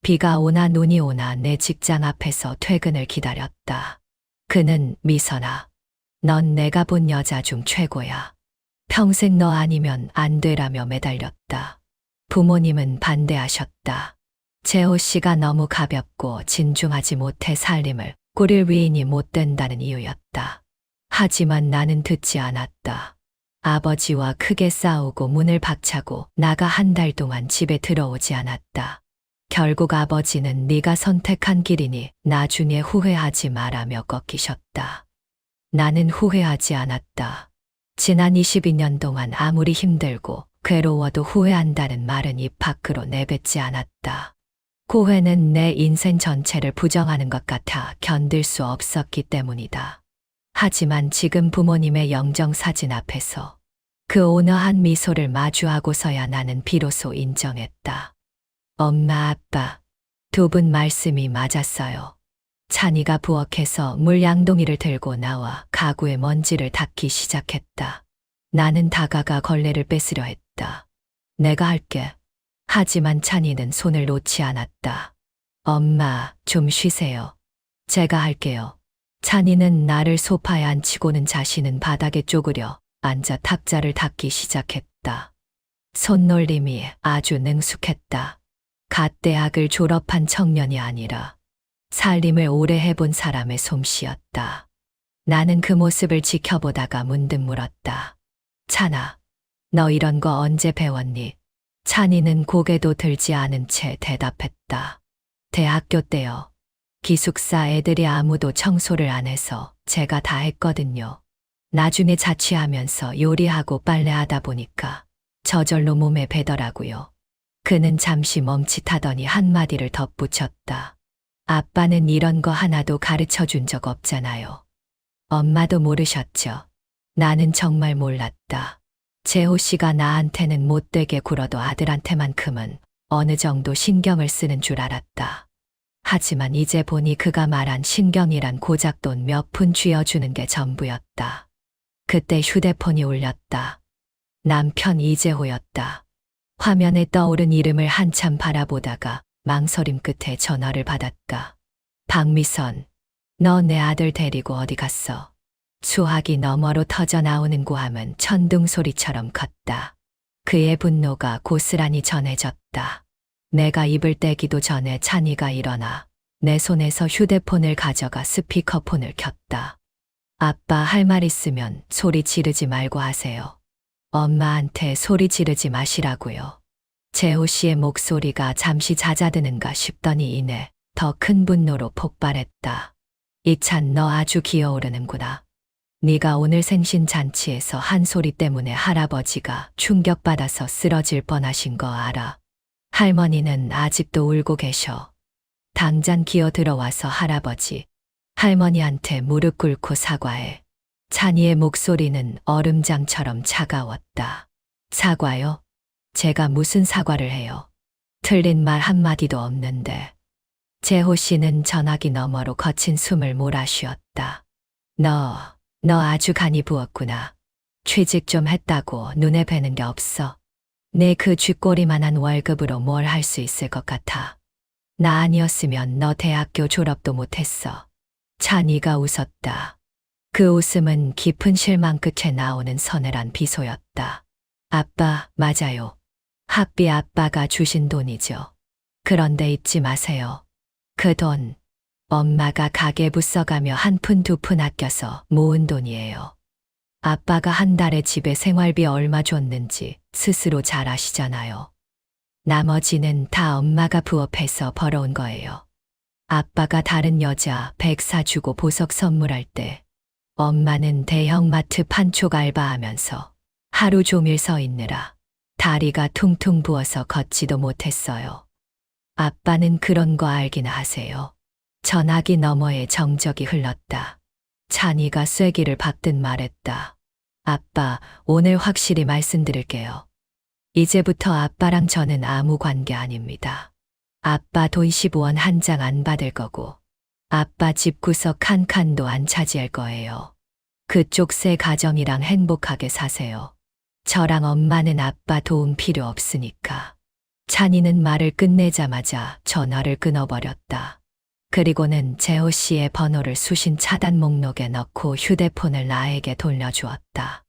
Speaker 1: 비가 오나 눈이 오나 내 직장 앞에서 퇴근을 기다렸다. 그는 미선아, 넌 내가 본 여자 중 최고야. 평생 너 아니면 안 되라며 매달렸다. 부모님은 반대하셨다. 재호 씨가 너무 가볍고 진중하지 못해 살림을 꾸릴 위인이 못 된다는 이유였다. 하지만 나는 듣지 않았다. 아버지와 크게 싸우고 문을 박차고 나가 한 달 동안 집에 들어오지 않았다. 결국 아버지는 네가 선택한 길이니 나중에 후회하지 마라며 꺾이셨다. 나는 후회하지 않았다. 지난 22년 동안 아무리 힘들고 괴로워도 후회한다는 말은 입 밖으로 내뱉지 않았다. 후회는 내 인생 전체를 부정하는 것 같아 견딜 수 없었기 때문이다. 하지만 지금 부모님의 영정사진 앞에서 그 온화한 미소를 마주하고서야 나는 비로소 인정했다. 엄마, 아빠, 두 분 말씀이 맞았어요. 찬이가 부엌에서 물양동이를 들고 나와 가구의 먼지를 닦기 시작했다. 나는 다가가 걸레를 뺏으려 했다. 내가 할게. 하지만 찬이는 손을 놓지 않았다. 엄마, 좀 쉬세요. 제가 할게요. 찬이는 나를 소파에 앉히고는 자신은 바닥에 쪼그려 앉아 탁자를 닦기 시작했다. 손놀림이 아주 능숙했다. 갓 대학을 졸업한 청년이 아니라 살림을 오래 해본 사람의 솜씨였다. 나는 그 모습을 지켜보다가 문득 물었다. 찬아, 너 이런 거 언제 배웠니? 찬이는 고개도 들지 않은 채 대답했다. 대학교 때요. 기숙사 애들이 아무도 청소를 안 해서 제가 다 했거든요. 나중에 자취하면서 요리하고 빨래하다 보니까 저절로 몸에 배더라고요. 그는 잠시 멈칫하더니 한마디를 덧붙였다. 아빠는 이런 거 하나도 가르쳐 준 적 없잖아요. 엄마도 모르셨죠? 나는 정말 몰랐다. 재호 씨가 나한테는 못되게 굴어도 아들한테만큼은 어느 정도 신경을 쓰는 줄 알았다. 하지만 이제 보니 그가 말한 신경이란 고작 돈 몇 푼 쥐어주는 게 전부였다. 그때 휴대폰이 울렸다. 남편 이재호였다. 화면에 떠오른 이름을 한참 바라보다가 망설임 끝에 전화를 받았다. 박미선, 너 내 아들 데리고 어디 갔어? 수화기 너머로 터져 나오는 고함은 천둥 소리처럼 컸다. 그의 분노가 고스란히 전해졌다. 내가 입을 떼기도 전에 찬이가 일어나 내 손에서 휴대폰을 가져가 스피커폰을 켰다. 아빠 할 말 있으면 소리 지르지 말고 하세요. 엄마한테 소리 지르지 마시라고요. 재호 씨의 목소리가 잠시 잦아드는가 싶더니 이내 더 큰 분노로 폭발했다. 이찬 너 아주 기어오르는구나. 네가 오늘 생신 잔치에서 한 소리 때문에 할아버지가 충격받아서 쓰러질 뻔하신 거 알아. 할머니는 아직도 울고 계셔. 당장 기어 들어와서 할아버지, 할머니한테 무릎 꿇고 사과해. 찬이의 목소리는 얼음장처럼 차가웠다. 사과요? 제가 무슨 사과를 해요? 틀린 말 한마디도 없는데. 재호 씨는 전화기 너머로 거친 숨을 몰아쉬었다. 너 아주 간이 부었구나. 취직 좀 했다고 눈에 뵈는 게 없어. 내 그 쥐꼬리만한 월급으로 뭘 할 수 있을 것 같아. 나 아니었으면 너 대학교 졸업도 못했어. 찬이가 웃었다. 그 웃음은 깊은 실망 끝에 나오는 서늘한 비소였다. 아빠, 맞아요. 학비 아빠가 주신 돈이죠. 그런데 잊지 마세요. 그 돈, 엄마가 가계부 써가며 한 푼 두 푼 아껴서 모은 돈이에요. 아빠가 한 달에 집에 생활비 얼마 줬는지 스스로 잘 아시잖아요. 나머지는 다 엄마가 부업해서 벌어온 거예요. 아빠가 다른 여자 100 사주고 보석 선물할 때 엄마는 대형마트 판촉 알바하면서 하루 종일 서 있느라 다리가 퉁퉁 부어서 걷지도 못했어요. 아빠는 그런 거 알긴 하세요. 전화기 너머에 정적이 흘렀다. 찬이가 쐐기를 박듯 말했다. 아빠, 오늘 확실히 말씀드릴게요. 이제부터 아빠랑 저는 아무 관계 아닙니다. 아빠 돈 15원 한 장 안 받을 거고 아빠 집구석 한 칸도 안 차지할 거예요. 그쪽 새 가정이랑 행복하게 사세요. 저랑 엄마는 아빠 도움 필요 없으니까. 찬이는 말을 끝내자마자 전화를 끊어버렸다. 그리고는 재호 씨의 번호를 수신 차단 목록에 넣고 휴대폰을 나에게 돌려주었다.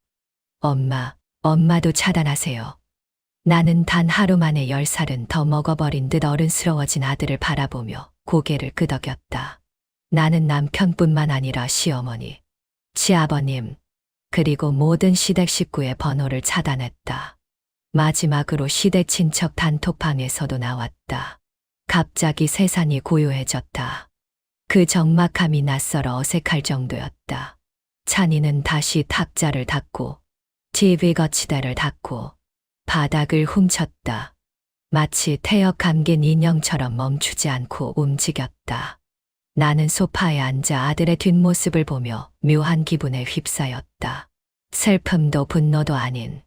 Speaker 1: 엄마도 차단하세요. 나는 단 하루 만에 10살은 더 먹어버린 듯 어른스러워진 아들을 바라보며 고개를 끄덕였다. 나는 남편뿐만 아니라 시어머니, 시아버님, 그리고 모든 시댁 식구의 번호를 차단했다. 마지막으로 시댁 친척 단톡방에서도 나왔다. 갑자기 세상이 고요해졌다. 그 적막함이 낯설어 어색할 정도였다. 찬이는 다시 탁자를 닫고 TV 거치대를 닫고 바닥을 훔쳤다. 마치 태역 감긴 인형처럼 멈추지 않고 움직였다. 나는 소파에 앉아 아들의 뒷모습을 보며 묘한 기분에 휩싸였다. 슬픔도 분노도 아닌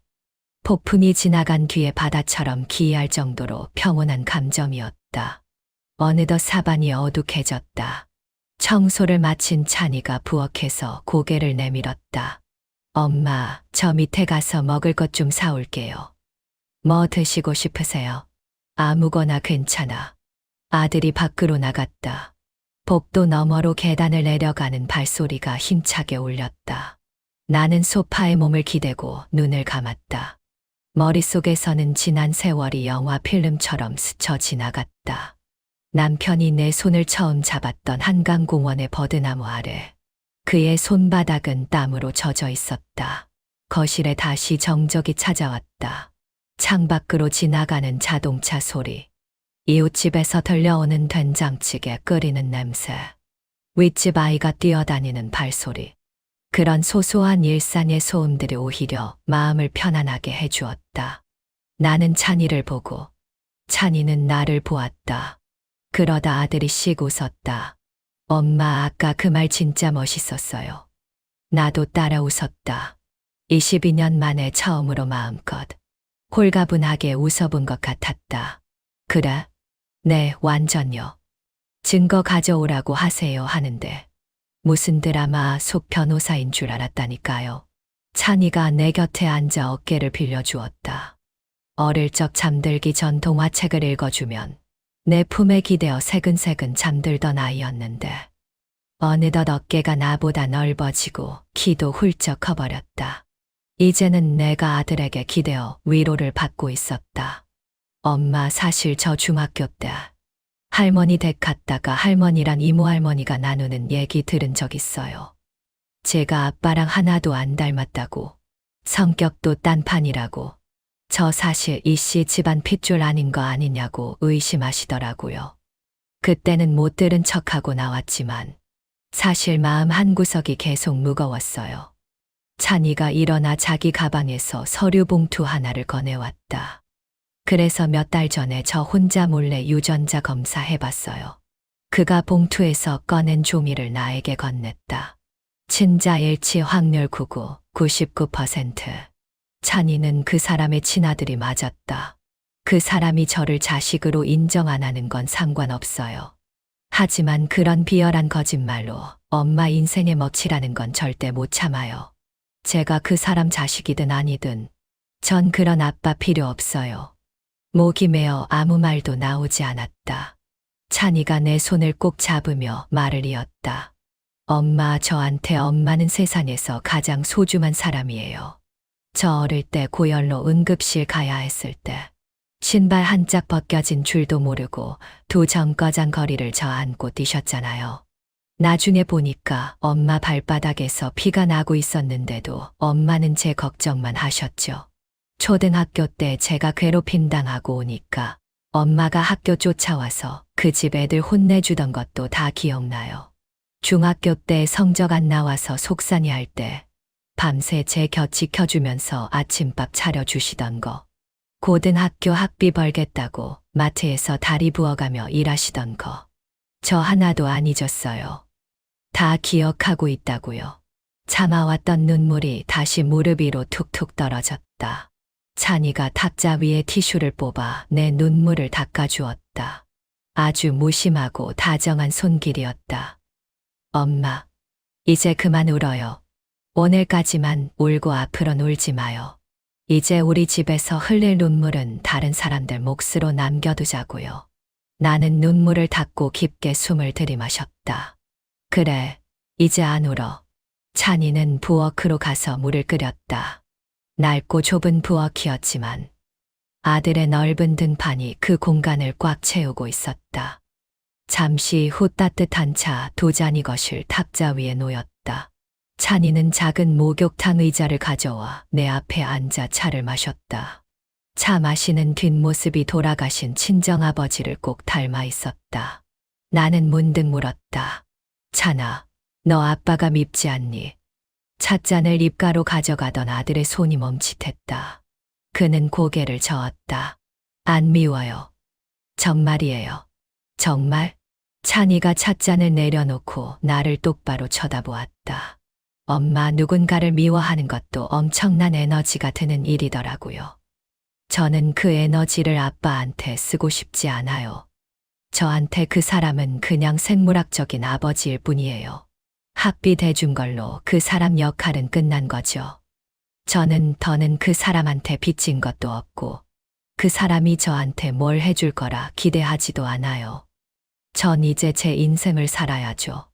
Speaker 1: 폭풍이 지나간 뒤의 바다처럼 기이할 정도로 평온한 감정이었다. 어느덧 사방이 어둑해졌다. 청소를 마친 찬이가 부엌에서 고개를 내밀었다. 엄마, 저 밑에 가서 먹을 것 좀 사올게요. 뭐 드시고 싶으세요? 아무거나 괜찮아. 아들이 밖으로 나갔다. 복도 너머로 계단을 내려가는 발소리가 힘차게 울렸다. 나는 소파에 몸을 기대고 눈을 감았다. 머릿속에서는 지난 세월이 영화 필름처럼 스쳐 지나갔다. 남편이 내 손을 처음 잡았던 한강공원의 버드나무 아래. 그의 손바닥은 땀으로 젖어 있었다. 거실에 다시 정적이 찾아왔다. 창밖으로 지나가는 자동차 소리. 이웃집에서 들려오는 된장찌개 끓이는 냄새. 윗집 아이가 뛰어다니는 발소리. 그런 소소한 일상의 소음들이 오히려 마음을 편안하게 해주었다. 나는 찬이를 보고 찬이는 나를 보았다. 그러다 아들이 씩 웃었다. 엄마, 아까 그 말 진짜 멋있었어요. 나도 따라 웃었다. 22년 만에 처음으로 마음껏 홀가분하게 웃어본 것 같았다. 그래? 네, 완전요. 증거 가져오라고 하세요 하는데 무슨 드라마 속 변호사인 줄 알았다니까요. 찬이가 내 곁에 앉아 어깨를 빌려주었다. 어릴 적 잠들기 전 동화책을 읽어주면 내 품에 기대어 새근새근 잠들던 아이였는데 어느덧 어깨가 나보다 넓어지고 키도 훌쩍 커버렸다. 이제는 내가 아들에게 기대어 위로를 받고 있었다. 엄마, 사실 저 중학교 때 할머니 댁 갔다가 할머니랑 이모할머니가 나누는 얘기 들은 적 있어요. 제가 아빠랑 하나도 안 닮았다고, 성격도 딴판이라고, 저 사실 이씨 집안 핏줄 아닌 거 아니냐고 의심하시더라고요. 그때는 못 들은 척하고 나왔지만 사실 마음 한구석이 계속 무거웠어요. 찬이가 일어나 자기 가방에서 서류 봉투 하나를 꺼내왔다. 그래서 몇 달 전에 저 혼자 몰래 유전자 검사해봤어요. 그가 봉투에서 꺼낸 종이를 나에게 건넸다. 친자 일치 확률 99%. 찬이는 그 사람의 친아들이 맞았다. 그 사람이 저를 자식으로 인정 안 하는 건 상관없어요. 하지만 그런 비열한 거짓말로 엄마 인생에 먹칠하는 건 절대 못 참아요. 제가 그 사람 자식이든 아니든 전 그런 아빠 필요 없어요. 목이 메어 아무 말도 나오지 않았다. 찬이가 내 손을 꼭 잡으며 말을 이었다. 엄마, 저한테 엄마는 세상에서 가장 소중한 사람이에요. 저 어릴 때 고열로 응급실 가야 했을 때 신발 한 짝 벗겨진 줄도 모르고 두 정거장 거리를 저 안고 뛰셨잖아요. 나중에 보니까 엄마 발바닥에서 피가 나고 있었는데도 엄마는 제 걱정만 하셨죠. 초등학교 때 제가 괴롭힘 당하고 오니까 엄마가 학교 쫓아와서 그 집 애들 혼내주던 것도 다 기억나요. 중학교 때 성적 안 나와서 속상해할 때 밤새 제 곁 지켜주면서 아침밥 차려주시던 거. 고등학교 학비 벌겠다고 마트에서 다리 부어가며 일하시던 거. 저 하나도 안 잊었어요. 다 기억하고 있다고요. 참아왔던 눈물이 다시 무릎 위로 툭툭 떨어졌다. 찬이가 탁자 위에 티슈를 뽑아 내 눈물을 닦아주었다. 아주 무심하고 다정한 손길이었다. 엄마, 이제 그만 울어요. 오늘까지만 울고 앞으로는 울지 마요. 이제 우리 집에서 흘릴 눈물은 다른 사람들 몫으로 남겨두자고요. 나는 눈물을 닦고 깊게 숨을 들이마셨다. 그래, 이제 안 울어. 찬이는 부엌으로 가서 물을 끓였다. 낡고 좁은 부엌이었지만 아들의 넓은 등판이 그 공간을 꽉 채우고 있었다. 잠시 후 따뜻한 차 2잔이 거실 탁자 위에 놓였다. 찬이는 작은 목욕탕 의자를 가져와 내 앞에 앉아 차를 마셨다. 차 마시는 뒷모습이 돌아가신 친정아버지를 꼭 닮아 있었다. 나는 문득 물었다. 찬아, 너 아빠가 밉지 않니? 찻잔을 입가로 가져가던 아들의 손이 멈칫했다. 그는 고개를 저었다. 안 미워요. 정말이에요. 정말? 찬이가 찻잔을 내려놓고 나를 똑바로 쳐다보았다. 엄마, 누군가를 미워하는 것도 엄청난 에너지가 드는 일이더라고요. 저는 그 에너지를 아빠한테 쓰고 싶지 않아요. 저한테 그 사람은 그냥 생물학적인 아버지일 뿐이에요. 학비 대준 걸로 그 사람 역할은 끝난 거죠. 저는 더는 그 사람한테 빚진 것도 없고 그 사람이 저한테 뭘 해줄 거라 기대하지도 않아요. 전 이제 제 인생을 살아야죠.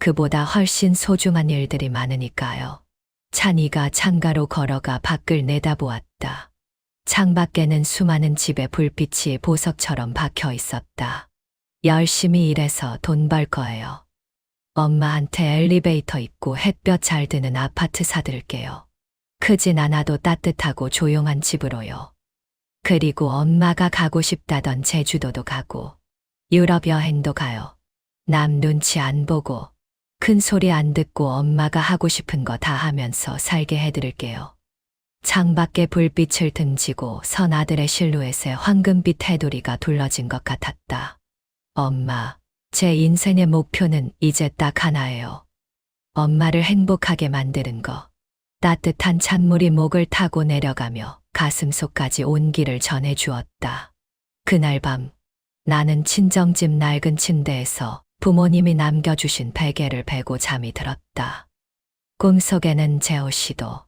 Speaker 1: 그보다 훨씬 소중한 일들이 많으니까요. 찬이가 창가로 걸어가 밖을 내다보았다. 창밖에는 수많은 집의 불빛이 보석처럼 박혀 있었다. 열심히 일해서 돈 벌 거예요. 엄마한테 엘리베이터 있고 햇볕 잘 드는 아파트 사드릴게요. 크진 않아도 따뜻하고 조용한 집으로요. 그리고 엄마가 가고 싶다던 제주도도 가고 유럽 여행도 가요. 남 눈치 안 보고 큰 소리 안 듣고 엄마가 하고 싶은 거 다 하면서 살게 해드릴게요. 창밖에 불빛을 등지고 선 아들의 실루엣에 황금빛 테두리가 둘러진 것 같았다. 엄마, 제 인생의 목표는 이제 딱 하나예요. 엄마를 행복하게 만드는 거. 따뜻한 찬물이 목을 타고 내려가며 가슴속까지 온기를 전해주었다. 그날 밤, 나는 친정집 낡은 침대에서 부모님이 남겨주신 베개를 베고 잠이 들었다. 꿈속에는 재호 씨도,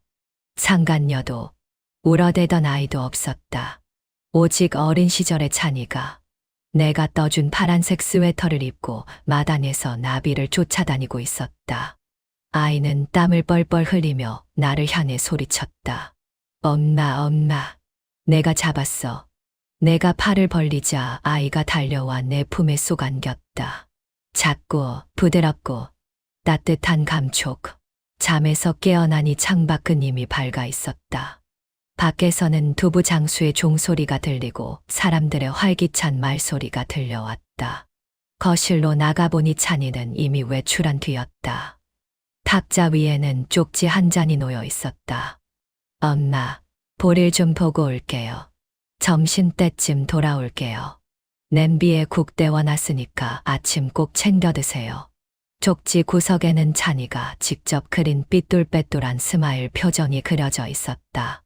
Speaker 1: 상간녀도, 울어대던 아이도 없었다. 오직 어린 시절의 찬이가 내가 떠준 파란색 스웨터를 입고 마당에서 나비를 쫓아다니고 있었다. 아이는 땀을 뻘뻘 흘리며 나를 향해 소리쳤다. 엄마, 엄마, 내가 잡았어. 내가 팔을 벌리자 아이가 달려와 내 품에 쏙 안겼다. 작고 부드럽고 따뜻한 감촉. 잠에서 깨어나니 창밖은 이미 밝아 있었다. 밖에서는 두부 장수의 종소리가 들리고 사람들의 활기찬 말소리가 들려왔다. 거실로 나가보니 찬이는 이미 외출한 뒤였다. 탁자 위에는 쪽지 한 잔이 놓여 있었다. 엄마, 볼일 좀 보고 올게요. 점심때쯤 돌아올게요. 냄비에 국 데워놨으니까 아침 꼭 챙겨 드세요. 쪽지 구석에는 찬이가 직접 그린 삐뚤빼뚤한 스마일 표정이 그려져 있었다.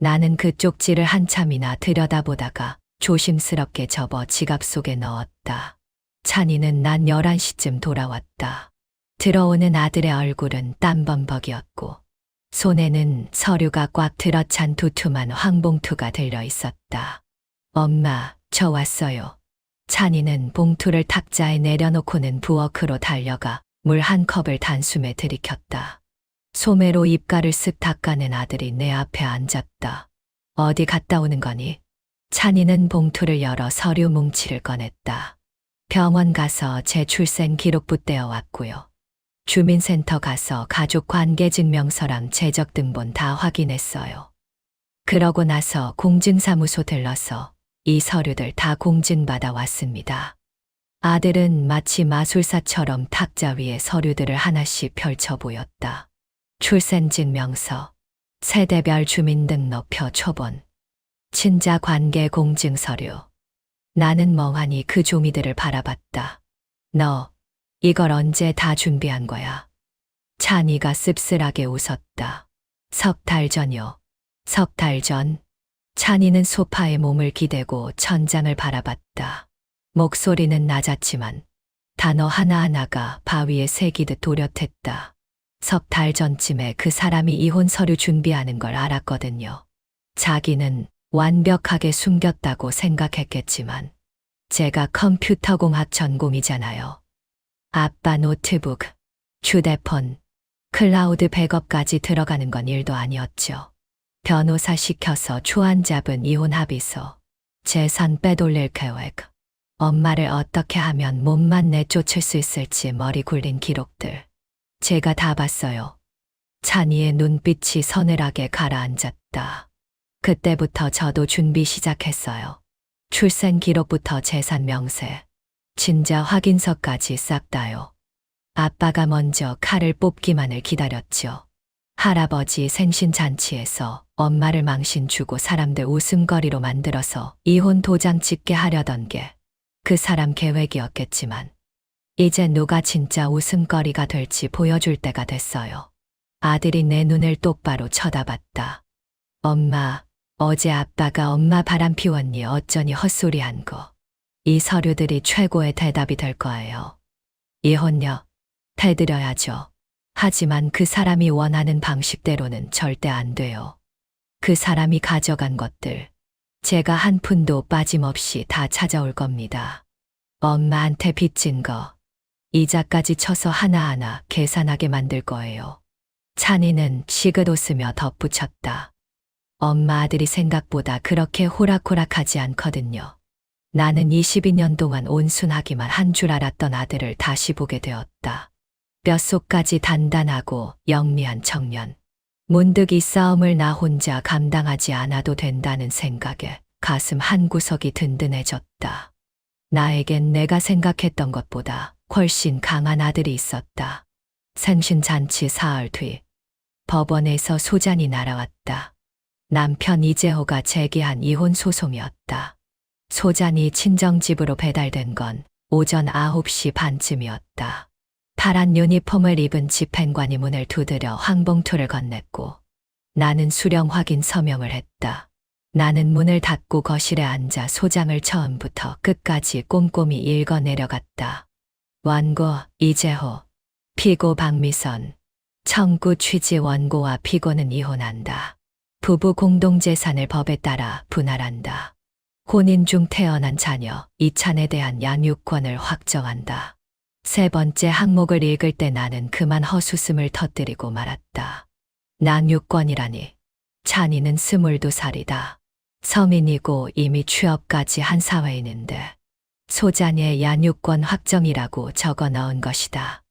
Speaker 1: 나는 그 쪽지를 한참이나 들여다보다가 조심스럽게 접어 지갑 속에 넣었다. 찬이는 낮 11시쯤 돌아왔다. 들어오는 아들의 얼굴은 땀범벅이었고 손에는 서류가 꽉 들어찬 두툼한 황봉투가 들려 있었다. 엄마, 저 왔어요. 찬이는 봉투를 탁자에 내려놓고는 부엌으로 달려가 물 한 컵을 단숨에 들이켰다. 소매로 입가를 쓱 닦아낸 아들이 내 앞에 앉았다. 어디 갔다 오는 거니? 찬이는 봉투를 열어 서류 뭉치를 꺼냈다. 병원 가서 제 출생 기록부 떼어왔고요. 주민센터 가서 가족관계증명서랑 재적등본 다 확인했어요. 그러고 나서 공증사무소 들러서 이 서류들 다 공증받아 왔습니다. 아들은 마치 마술사처럼 탁자 위에 서류들을 하나씩 펼쳐 보였다. 출생증명서, 세대별 주민등록표 초본, 친자관계 공증서류. 나는 멍하니 그 종이들을 바라봤다. 너, 이걸 언제 다 준비한 거야? 찬이가 씁쓸하게 웃었다. 석 달 전요. 석 달 전. 찬이는 소파에 몸을 기대고 천장을 바라봤다. 목소리는 낮았지만 단어 하나하나가 바위에 새기듯 도렷했다. 석 달 전쯤에 그 사람이 이혼 서류 준비하는 걸 알았거든요. 자기는 완벽하게 숨겼다고 생각했겠지만 제가 컴퓨터공학 전공이잖아요. 아빠 노트북, 휴대폰, 클라우드 백업까지 들어가는 건 일도 아니었죠. 변호사 시켜서 초안 잡은 이혼 합의서, 재산 빼돌릴 계획, 엄마를 어떻게 하면 몸만 내쫓을 수 있을지 머리 굴린 기록들. 제가 다 봤어요. 찬이의 눈빛이 서늘하게 가라앉았다. 그때부터 저도 준비 시작했어요. 출생 기록부터 재산 명세, 진짜 확인서까지 싹 다요. 아빠가 먼저 칼을 뽑기만을 기다렸죠. 할아버지 생신잔치에서 엄마를 망신 주고 사람들 웃음거리로 만들어서 이혼 도장 찍게 하려던 게 그 사람 계획이었겠지만 이제 누가 진짜 웃음거리가 될지 보여줄 때가 됐어요. 아들이 내 눈을 똑바로 쳐다봤다. 엄마, 어제 아빠가 엄마 바람 피웠니 어쩌니 헛소리한 거. 이 서류들이 최고의 대답이 될 거예요. 이혼요. 대드려야죠. 하지만 그 사람이 원하는 방식대로는 절대 안 돼요. 그 사람이 가져간 것들, 제가 한 푼도 빠짐없이 다 찾아올 겁니다. 엄마한테 빚진 거, 이자까지 쳐서 하나하나 계산하게 만들 거예요. 찬이는 시긋 웃으며 덧붙였다. 엄마 아들이 생각보다 그렇게 호락호락하지 않거든요. 나는 22년 동안 온순하기만 한 줄 알았던 아들을 다시 보게 되었다. 뼛속까지 단단하고 영리한 청년. 문득 이 싸움을 나 혼자 감당하지 않아도 된다는 생각에 가슴 한구석이 든든해졌다. 나에겐 내가 생각했던 것보다 훨씬 강한 아들이 있었다. 생신잔치 사흘 뒤 법원에서 소잔이 날아왔다. 남편 이재호가 제기한 이혼 소송이었다. 소잔이 친정집으로 배달된 건 오전 9시 반쯤이었다. 파란 유니폼을 입은 집행관이 문을 두드려 황봉투를 건넸고 나는 수령 확인 서명을 했다. 나는 문을 닫고 거실에 앉아 소장을 처음부터 끝까지 꼼꼼히 읽어 내려갔다. 원고 이재호, 피고 박미선, 청구 취지 원고와 피고는 이혼한다. 부부 공동재산을 법에 따라 분할한다. 혼인 중 태어난 자녀 이찬에 대한 양육권을 확정한다. 세 번째 항목을 읽을 때 나는 그만 헛웃음을 터뜨리고 말았다. 양육권이라니. 찬이는 22살이다. 서민이고 이미 취업까지 한 사회인인데 소잔의 양육권 확정이라고 적어 넣은 것이다.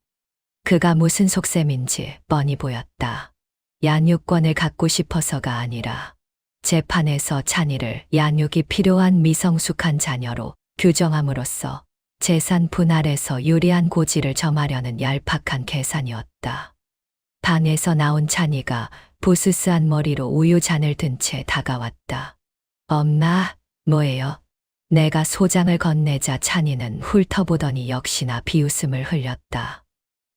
Speaker 1: 그가 무슨 속셈인지 뻔히 보였다. 양육권을 갖고 싶어서가 아니라 재판에서 찬이를 양육이 필요한 미성숙한 자녀로 규정함으로써 재산 분할에서 유리한 고지를 점하려는 얄팍한 계산이었다. 방에서 나온 찬이가 부스스한 머리로 우유잔을 든 채 다가왔다. 엄마, 뭐예요? 내가 소장을 건네자 찬이는 훑어보더니 역시나 비웃음을 흘렸다.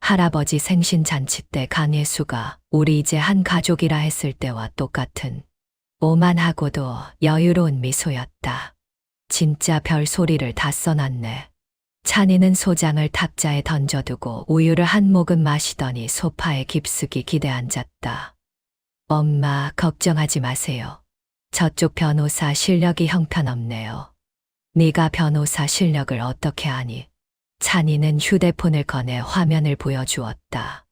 Speaker 1: 할아버지 생신잔치 때 강예수가 우리 이제 한 가족이라 했을 때와 똑같은 오만하고도 여유로운 미소였다. 진짜 별소리를 다 써놨네. 찬이는 소장을 탁자에 던져두고 우유를 한 모금 마시더니 소파에 깊숙이 기대앉았다. 엄마, 걱정하지 마세요. 저쪽 변호사 실력이 형편없네요. 네가 변호사 실력을 어떻게 아니? 찬이는 휴대폰을 꺼내 화면을 보여주었다.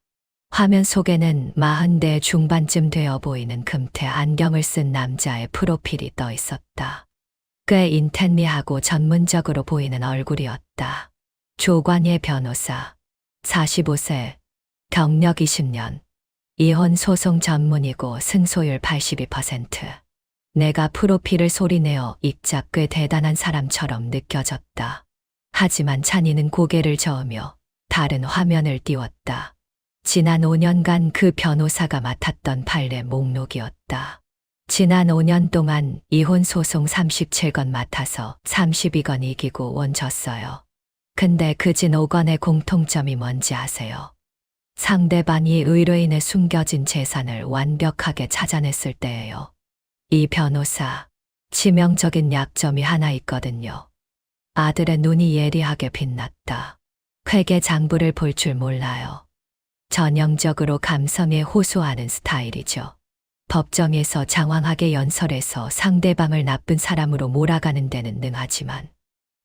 Speaker 1: 화면 속에는 40대 중반쯤 되어 보이는 금태 안경을 쓴 남자의 프로필이 떠 있었다. 꽤 인텐리하고 전문적으로 보이는 얼굴이었다. 조관예 변호사, 45세, 경력 20년, 이혼 소송 전문이고 승소율 82%. 내가 프로필을 소리내어 읽자 꽤 대단한 사람처럼 느껴졌다. 하지만 찬이는 고개를 저으며 다른 화면을 띄웠다. 지난 5년간 그 변호사가 맡았던 판례 목록이었다. 지난 5년 동안 이혼 소송 37건 맡아서 32건 이기고 원 졌어요. 근데 그진 5건의 공통점이 뭔지 아세요? 상대방이 의뢰인의 숨겨진 재산을 완벽하게 찾아냈을 때예요. 이 변호사, 치명적인 약점이 하나 있거든요. 아들의 눈이 예리하게 빛났다. 회계 장부를 볼 줄 몰라요. 전형적으로 감성에 호소하는 스타일이죠. 법정에서 장황하게 연설해서 상대방을 나쁜 사람으로 몰아가는 데는 능하지만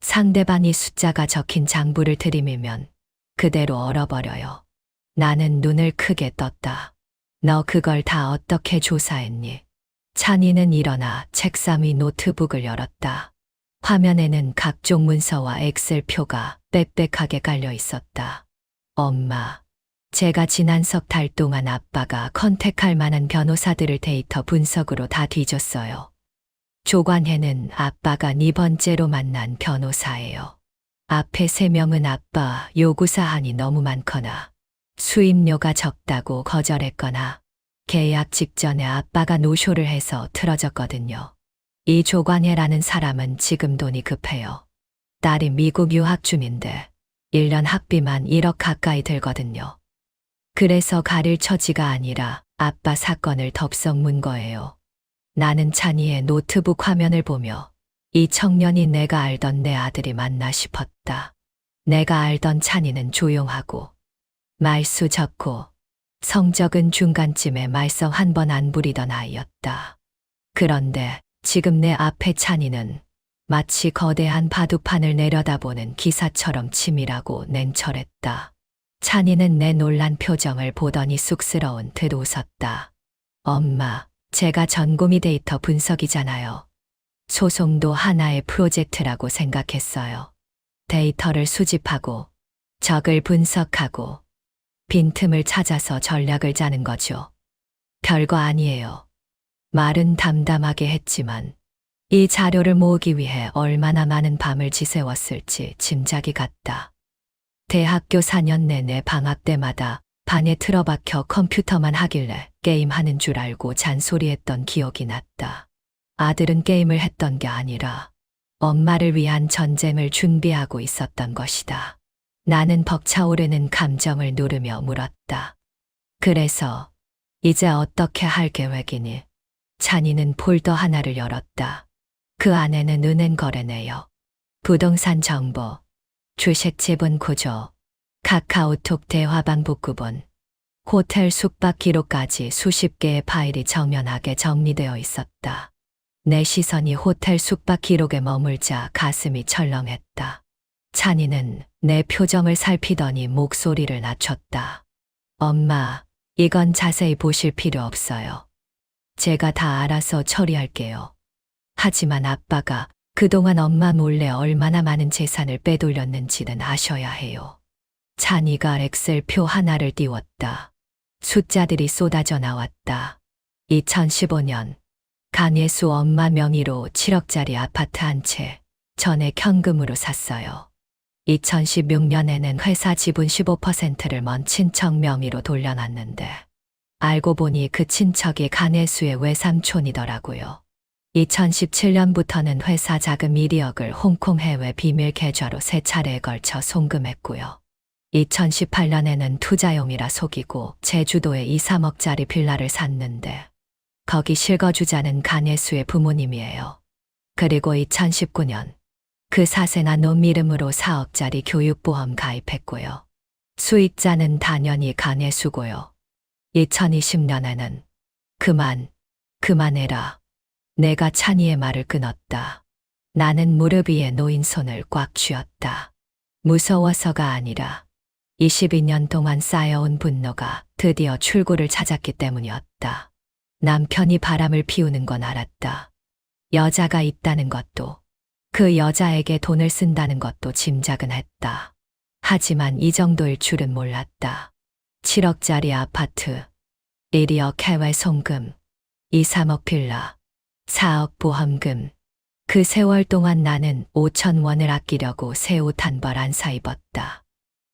Speaker 1: 상대방이 숫자가 적힌 장부를 들이밀면 그대로 얼어버려요. 나는 눈을 크게 떴다. 너 그걸 다 어떻게 조사했니? 찬이는 일어나 책상 위 노트북을 열었다. 화면에는 각종 문서와 엑셀표가 빽빽하게 깔려 있었다. 엄마, 제가 지난 석 달 동안 아빠가 컨택할 만한 변호사들을 데이터 분석으로 다 뒤졌어요. 조관혜는 아빠가 네 번째로 만난 변호사예요. 앞에 3명은 아빠 요구사항이 너무 많거나 수임료가 적다고 거절했거나 계약 직전에 아빠가 노쇼를 해서 틀어졌거든요. 이 조관혜라는 사람은 지금 돈이 급해요. 딸이 미국 유학 중인데 1년 학비만 1억 가까이 들거든요. 그래서 가릴 처지가 아니라 아빠 사건을 덥석 문 거예요. 나는 찬이의 노트북 화면을 보며 이 청년이 내가 알던 내 아들이 맞나 싶었다. 내가 알던 찬이는 조용하고 말수 적고 성적은 중간쯤에 말썽 한 번 안 부리던 아이였다. 그런데 지금 내 앞에 찬이는 마치 거대한 바둑판을 내려다보는 기사처럼 치밀하고 냉철했다. 찬이는 내 놀란 표정을 보더니 쑥스러운 듯 웃었다. 엄마, 제가 전공이 데이터 분석이잖아요. 소송도 하나의 프로젝트라고 생각했어요. 데이터를 수집하고 적을 분석하고 빈틈을 찾아서 전략을 짜는 거죠. 별거 아니에요. 말은 담담하게 했지만 이 자료를 모으기 위해 얼마나 많은 밤을 지새웠을지 짐작이 갔다. 대학교 4년 내내 방학 때마다 반에 틀어박혀 컴퓨터만 하길래 게임하는 줄 알고 잔소리했던 기억이 났다. 아들은 게임을 했던 게 아니라 엄마를 위한 전쟁을 준비하고 있었던 것이다. 나는 벅차오르는 감정을 누르며 물었다. 그래서 이제 어떻게 할 계획이니? 찬이는 폴더 하나를 열었다. 그 안에는 은행 거래 내역, 부동산 정보, 주식 지분 구조, 카카오톡 대화방 복구본, 호텔 숙박 기록까지 수십 개의 파일이 정연하게 정리되어 있었다. 내 시선이 호텔 숙박 기록에 머물자 가슴이 철렁했다. 찬이는 내 표정을 살피더니 목소리를 낮췄다. 엄마, 이건 자세히 보실 필요 없어요. 제가 다 알아서 처리할게요. 하지만 아빠가 그동안 엄마 몰래 얼마나 많은 재산을 빼돌렸는지는 아셔야 해요. 찬이가 엑셀표 하나를 띄웠다. 숫자들이 쏟아져 나왔다. 2015년 간예수 엄마 명의로 7억짜리 아파트 한 채 전액 현금으로 샀어요. 2016년에는 회사 지분 15%를 먼 친척 명의로 돌려놨는데 알고 보니 그 친척이 간예수의 외삼촌이더라고요. 2017년부터는 회사 자금 1억을 홍콩 해외 비밀 계좌로 3차례에 걸쳐 송금했고요. 2018년에는 투자용이라 속이고 제주도에 2, 3억짜리 빌라를 샀는데 거기 실거주자는 간예수의 부모님이에요. 그리고 2019년 그 사세나 놈 이름으로 4억짜리 교육보험 가입했고요. 수익자는 당연히 간예수고요. 2020년에는 그만해라. 내가 찬이의 말을 끊었다. 나는 무릎 위에 놓인 손을 꽉 쥐었다. 무서워서가 아니라 22년 동안 쌓여온 분노가 드디어 출구를 찾았기 때문이었다. 남편이 바람을 피우는 건 알았다. 여자가 있다는 것도, 그 여자에게 돈을 쓴다는 것도 짐작은 했다. 하지만 이 정도일 줄은 몰랐다. 7억짜리 아파트, 1억 해외 송금, 2, 3억 빌라, 4억 보험금. 그 세월 동안 나는 5천 원을 아끼려고 새 옷 한 벌 안 사 입었다.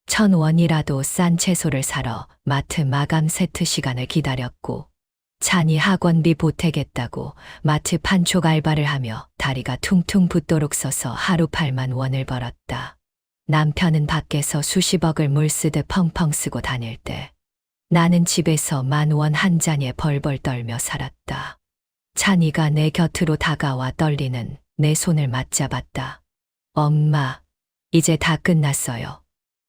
Speaker 1: 1,000원이라도 싼 채소를 사러 마트 마감 세트 시간을 기다렸고 찬이 학원비 보태겠다고 마트 판촉 알바를 하며 다리가 퉁퉁 붓도록 서서 하루 8만 원을 벌었다. 남편은 밖에서 수십억을 물쓰듯 펑펑 쓰고 다닐 때 나는 집에서 10,000원 한 잔에 벌벌 떨며 살았다. 찬이가 내 곁으로 다가와 떨리는 내 손을 맞잡았다. 엄마, 이제 다 끝났어요.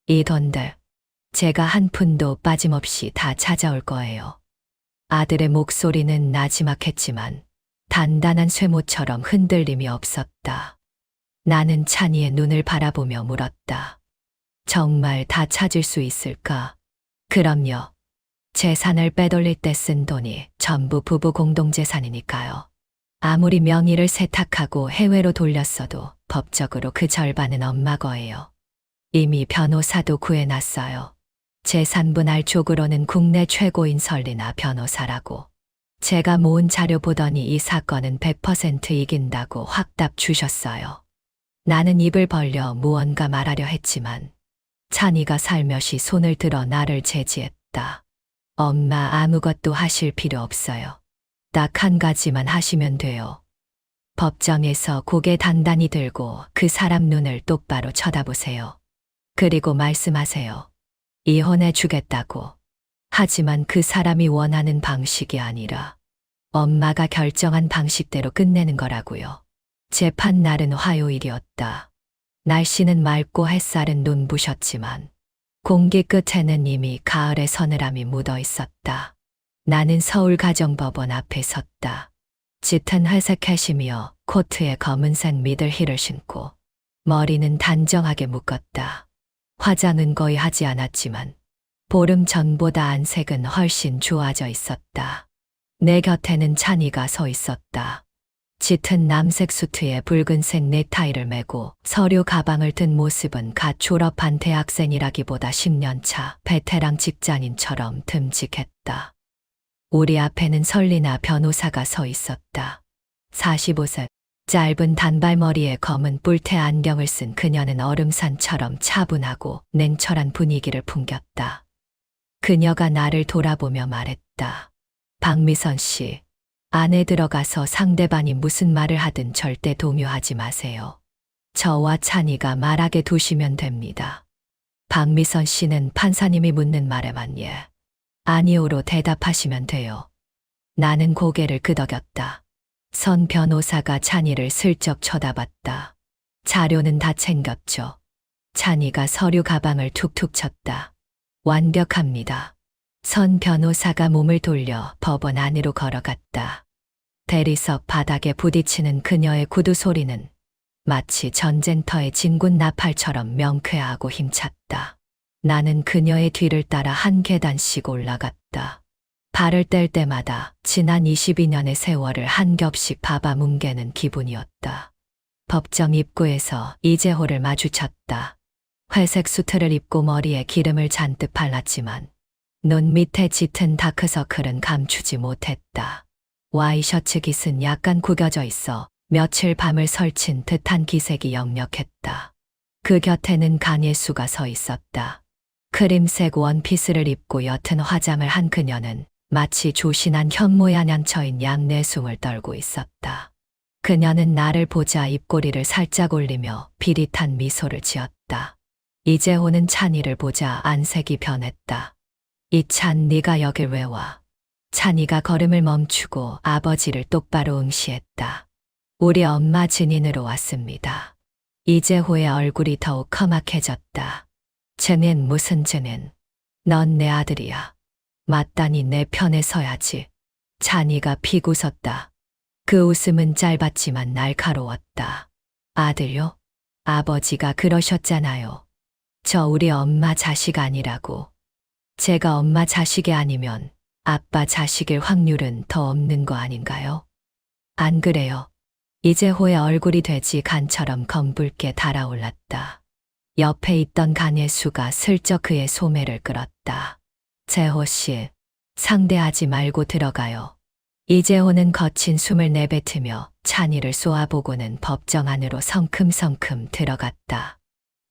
Speaker 1: 이 돈들 제가 한 푼도 빠짐없이 다 찾아올 거예요. 아들의 목소리는 나지막했지만 단단한 쇠모처럼 흔들림이 없었다. 나는 찬이의 눈을 바라보며 물었다. 정말 다 찾을 수 있을까? 그럼요. 재산을 빼돌릴 때 쓴 돈이 전부 부부 공동재산이니까요. 아무리 명의를 세탁하고 해외로 돌렸어도 법적으로 그 절반은 엄마 거예요. 이미 변호사도 구해놨어요. 재산분할 쪽으로는 국내 최고인 설리나 변호사라고. 제가 모은 자료 보더니 이 사건은 100% 이긴다고 확답 주셨어요. 나는 입을 벌려 무언가 말하려 했지만 찬이가 살며시 손을 들어 나를 제지했다. 엄마 아무것도 하실 필요 없어요. 딱 한 가지만 하시면 돼요. 법정에서 고개 단단히 들고 그 사람 눈을 똑바로 쳐다보세요. 그리고 말씀하세요. 이혼해 주겠다고. 하지만 그 사람이 원하는 방식이 아니라 엄마가 결정한 방식대로 끝내는 거라고요. 재판 날은 화요일이었다. 날씨는 맑고 햇살은 눈부셨지만 공기 끝에는 이미 가을의 서늘함이 묻어 있었다. 나는 서울가정법원 앞에 섰다. 짙은 회색 캐시미어 코트에 검은색 미들힐을 신고 머리는 단정하게 묶었다. 화장은 거의 하지 않았지만 보름 전보다 안색은 훨씬 좋아져 있었다. 내 곁에는 찬이가 서 있었다. 짙은 남색 수트에 붉은색 넥타이를 메고 서류 가방을 든 모습은 갓 졸업한 대학생이라기보다 10년 차 베테랑 직장인처럼 듬직했다. 우리 앞에는 설리나 변호사가 서 있었다. 45세, 짧은 단발머리에 검은 뿔테 안경을 쓴 그녀는 얼음산처럼 차분하고 냉철한 분위기를 풍겼다. 그녀가 나를 돌아보며 말했다. 박미선 씨, 안에 들어가서 상대방이 무슨 말을 하든 절대 동요하지 마세요. 저와 찬이가 말하게 두시면 됩니다. 박미선 씨는 판사님이 묻는 말에만 예, 아니오로 대답하시면 돼요. 나는 고개를 끄덕였다. 선 변호사가 찬이를 슬쩍 쳐다봤다. 자료는 다 챙겼죠. 찬이가 서류 가방을 툭툭 쳤다. 완벽합니다. 선 변호사가 몸을 돌려 법원 안으로 걸어갔다. 대리석 바닥에 부딪히는 그녀의 구두 소리는 마치 전쟁터의 진군 나팔처럼 명쾌하고 힘찼다. 나는 그녀의 뒤를 따라 한 계단씩 올라갔다. 발을 뗄 때마다 지난 22년의 세월을 한 겹씩 밟아 뭉개는 기분이었다. 법정 입구에서 이재호를 마주쳤다. 회색 수트를 입고 머리에 기름을 잔뜩 발랐지만 눈 밑에 짙은 다크서클은 감추지 못했다. 와이셔츠 깃은 약간 구겨져 있어 며칠 밤을 설친 듯한 기색이 역력했다. 그 곁에는 강예수가 서 있었다. 크림색 원피스를 입고 옅은 화장을 한 그녀는 마치 조신한 현모양처인 양내숭을 떨고 있었다. 그녀는 나를 보자 입꼬리를 살짝 올리며 비릿한 미소를 지었다. 이재호는 찬이를 보자 안색이 변했다. 이찬, 네가 여길 왜 와? 찬이가 걸음을 멈추고 아버지를 똑바로 응시했다. 우리 엄마 증인으로 왔습니다. 이재호의 얼굴이 더욱 험악해졌다. 증인 무슨 증인? 넌 내 아들이야. 맞다니 내 편에 서야지. 찬이가 픽 웃었다. 그 웃음은 짧았지만 날카로웠다. 아들요? 아버지가 그러셨잖아요. 저 우리 엄마 자식 아니라고. 제가 엄마 자식이 아니면 아빠 자식일 확률은 더 없는 거 아닌가요? 안 그래요. 이재호의 얼굴이 돼지 간처럼 검붉게 달아올랐다. 옆에 있던 강예수가 슬쩍 그의 소매를 끌었다. 재호 씨, 상대하지 말고 들어가요. 이재호는 거친 숨을 내뱉으며 찬이를 쏘아보고는 법정 안으로 성큼성큼 들어갔다.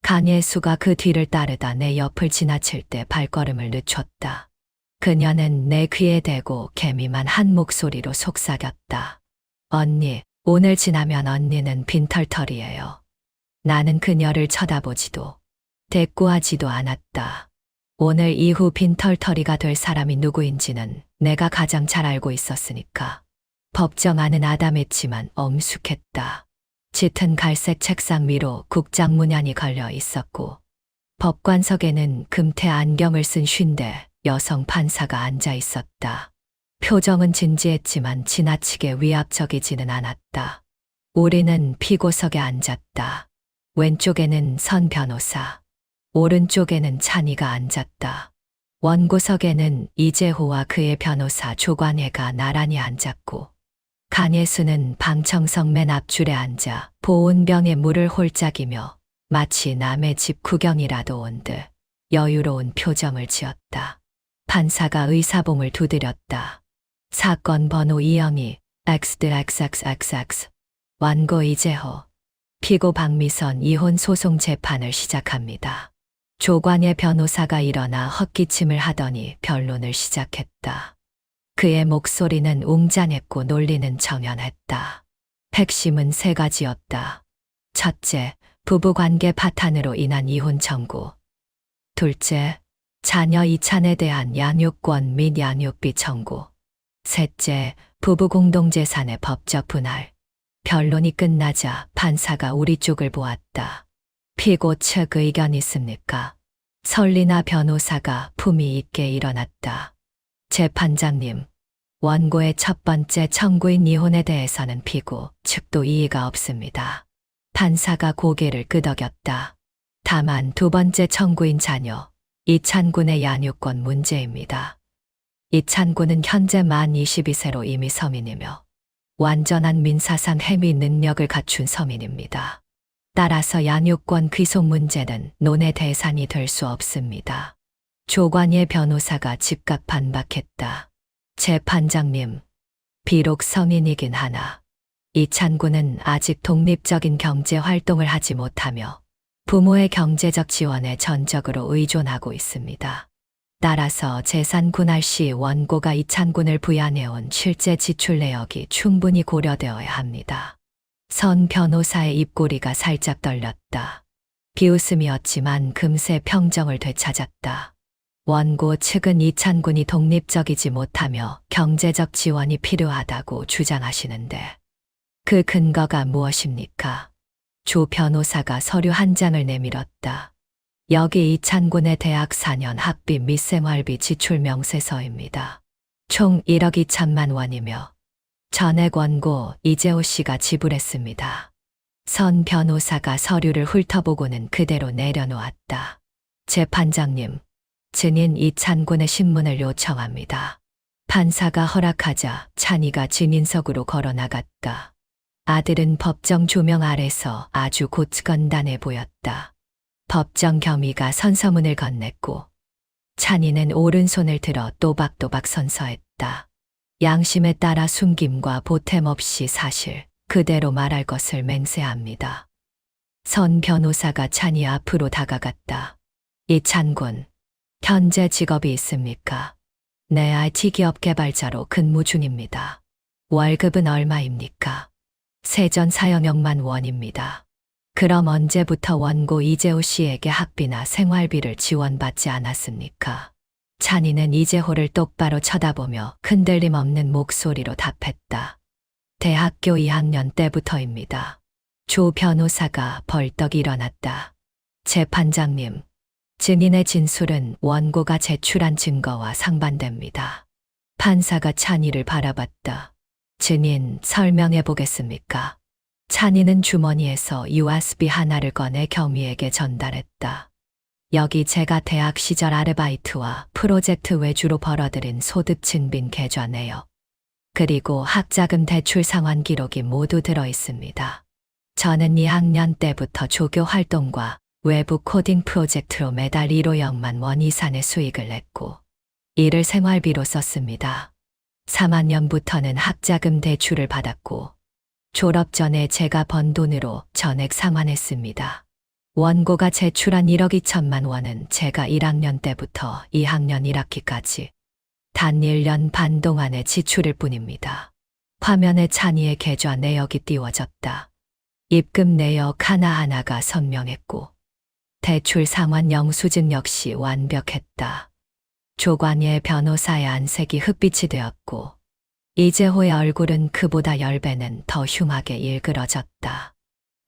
Speaker 1: 강예수가 그 뒤를 따르다 내 옆을 지나칠 때 발걸음을 늦췄다. 그녀는 내 귀에 대고 개미만 한 목소리로 속삭였다. 언니, 오늘 지나면 언니는 빈털털이에요. 나는 그녀를 쳐다보지도 대꾸하지도 않았다. 오늘 이후 빈털터리가 될 사람이 누구인지는 내가 가장 잘 알고 있었으니까. 법정 안은 아담했지만 엄숙했다. 짙은 갈색 책상 위로 국장 문양이 걸려 있었고 법관석에는 금태 안경을 쓴 50대 여성 판사가 앉아 있었다. 표정은 진지했지만 지나치게 위압적이지는 않았다. 우리는 피고석에 앉았다. 왼쪽에는 선 변호사, 오른쪽에는 찬이가 앉았다. 원고석에는 이재호와 그의 변호사 조관혜가 나란히 앉았고 강예수는 방청석 맨 앞줄에 앉아 보온병에 물을 홀짝이며 마치 남의 집 구경이라도 온 듯 여유로운 표정을 지었다. 판사가 의사봉을 두드렸다. 사건 번호 202 XXXXX 완고 이재호 피고 박미선 이혼 소송 재판을 시작합니다. 조관의 변호사가 일어나 헛기침을 하더니 변론을 시작했다. 그의 목소리는 웅장했고 논리는 정연했다. 핵심은 세 가지였다. 첫째, 부부관계 파탄으로 인한 이혼 청구. 둘째, 자녀 이찬에 대한 양육권 및 양육비 청구. 셋째, 부부 공동재산의 법적 분할. 변론이 끝나자 판사가 우리 쪽을 보았다. 피고 측 의견 있습니까? 설리나 변호사가 품위 있게 일어났다. 재판장님, 원고의 첫 번째 청구인 이혼에 대해서는 피고 측도 이의가 없습니다. 판사가 고개를 끄덕였다. 다만 두 번째 청구인 자녀, 이찬군의 양육권 문제입니다. 이찬군은 현재 만 22세로 이미 서민이며 완전한 민사상 행위 능력을 갖춘 서민입니다. 따라서 양육권 귀속 문제는 논의 대상이 될 수 없습니다. 조관예 변호사가 즉각 반박했다. 재판장님, 비록 성인이긴 하나 이찬군은 아직 독립적인 경제 활동을 하지 못하며 부모의 경제적 지원에 전적으로 의존하고 있습니다. 따라서 재산 분할 시 원고가 이찬군을 부양해온 실제 지출 내역이 충분히 고려되어야 합니다. 선 변호사의 입꼬리가 살짝 떨렸다. 비웃음이었지만 금세 평정을 되찾았다. 원고 측은 이찬군이 독립적이지 못하며 경제적 지원이 필요하다고 주장하시는데 그 근거가 무엇입니까? 조 변호사가 서류 한 장을 내밀었다. 여기 이찬군의 대학 4년 학비 및 생활비 지출 명세서입니다. 총 1억 2천만 원이며 전액 원고 이재호 씨가 지불했습니다. 선 변호사가 서류를 훑어보고는 그대로 내려놓았다. 재판장님, 증인 이찬군의 신문을 요청합니다. 판사가 허락하자 찬이가 증인석으로 걸어나갔다. 아들은 법정 조명 아래서 아주 고츠건단해 보였다. 법정 겸위가 선서문을 건넸고 찬이는 오른손을 들어 또박또박 선서했다. 양심에 따라 숨김과 보탬 없이 사실 그대로 말할 것을 맹세합니다. 선 변호사가 찬이 앞으로 다가갔다. 이찬군, 현재 직업이 있습니까? 네, IT 기업 개발자로 근무 중입니다. 월급은 얼마입니까? 세전 사용역만 원입니다. 그럼 언제부터 원고 이재호 씨에게 학비나 생활비를 지원받지 않았습니까? 찬이는 이재호를 똑바로 쳐다보며 흔들림 없는 목소리로 답했다. 대학교 2학년 때부터입니다. 조 변호사가 벌떡 일어났다. 재판장님, 증인의 진술은 원고가 제출한 증거와 상반됩니다. 판사가 찬이를 바라봤다. 증인, 설명해 보겠습니까? 찬이는 주머니에서 USB 하나를 꺼내 경위에게 전달했다. 여기 제가 대학 시절 아르바이트와 프로젝트 외주로 벌어들인 소득 증빙 계좌 내역, 그리고 학자금 대출 상환 기록이 모두 들어 있습니다. 저는 2학년 때부터 조교 활동과 외부 코딩 프로젝트로 매달 1호0만 원 이상의 수익을 냈고 이를 생활비로 썼습니다. 3학년부터는 학자금 대출을 받았고 졸업 전에 제가 번 돈으로 전액 상환했습니다. 원고가 제출한 1억 2천만 원은 제가 1학년 때부터 2학년 1학기까지 단 1년 반 동안의 지출일 뿐입니다. 화면에 찬이의 계좌 내역이 띄워졌다. 입금 내역 하나하나가 선명했고 대출 상환 영수증 역시 완벽했다. 조관예 변호사의 안색이 흑빛이 되었고 이재호의 얼굴은 그보다 10배는 더 흉하게 일그러졌다.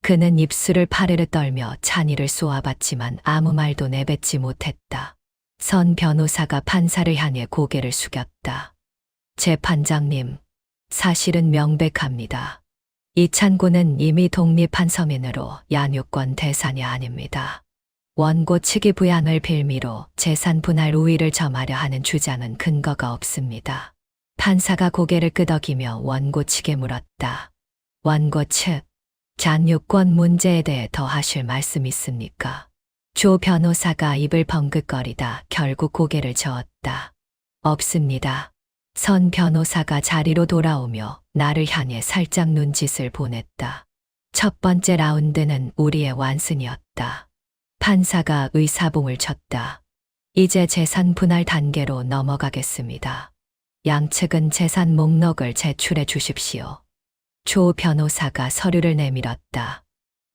Speaker 1: 그는 입술을 파르르 떨며 찬이를 쏘아봤지만 아무 말도 내뱉지 못했다. 선 변호사가 판사를 향해 고개를 숙였다. 재판장님, 사실은 명백합니다. 이찬군은 이미 독립한 서민으로 양육권 대상이 아닙니다. 원고 측이 부양을 빌미로 재산 분할 우위를 점하려 하는 주장은 근거가 없습니다. 판사가 고개를 끄덕이며 원고 측에 물었다. 원고 측, 양육권 문제에 대해 더 하실 말씀 있습니까? 조 변호사가 입을 벙긋거리다 결국 고개를 저었다. 없습니다. 선 변호사가 자리로 돌아오며 나를 향해 살짝 눈짓을 보냈다. 첫 번째 라운드는 우리의 완승이었다. 판사가 의사봉을 쳤다. 이제 재산 분할 단계로 넘어가겠습니다. 양측은 재산 목록을 제출해 주십시오. 조 변호사가 서류를 내밀었다.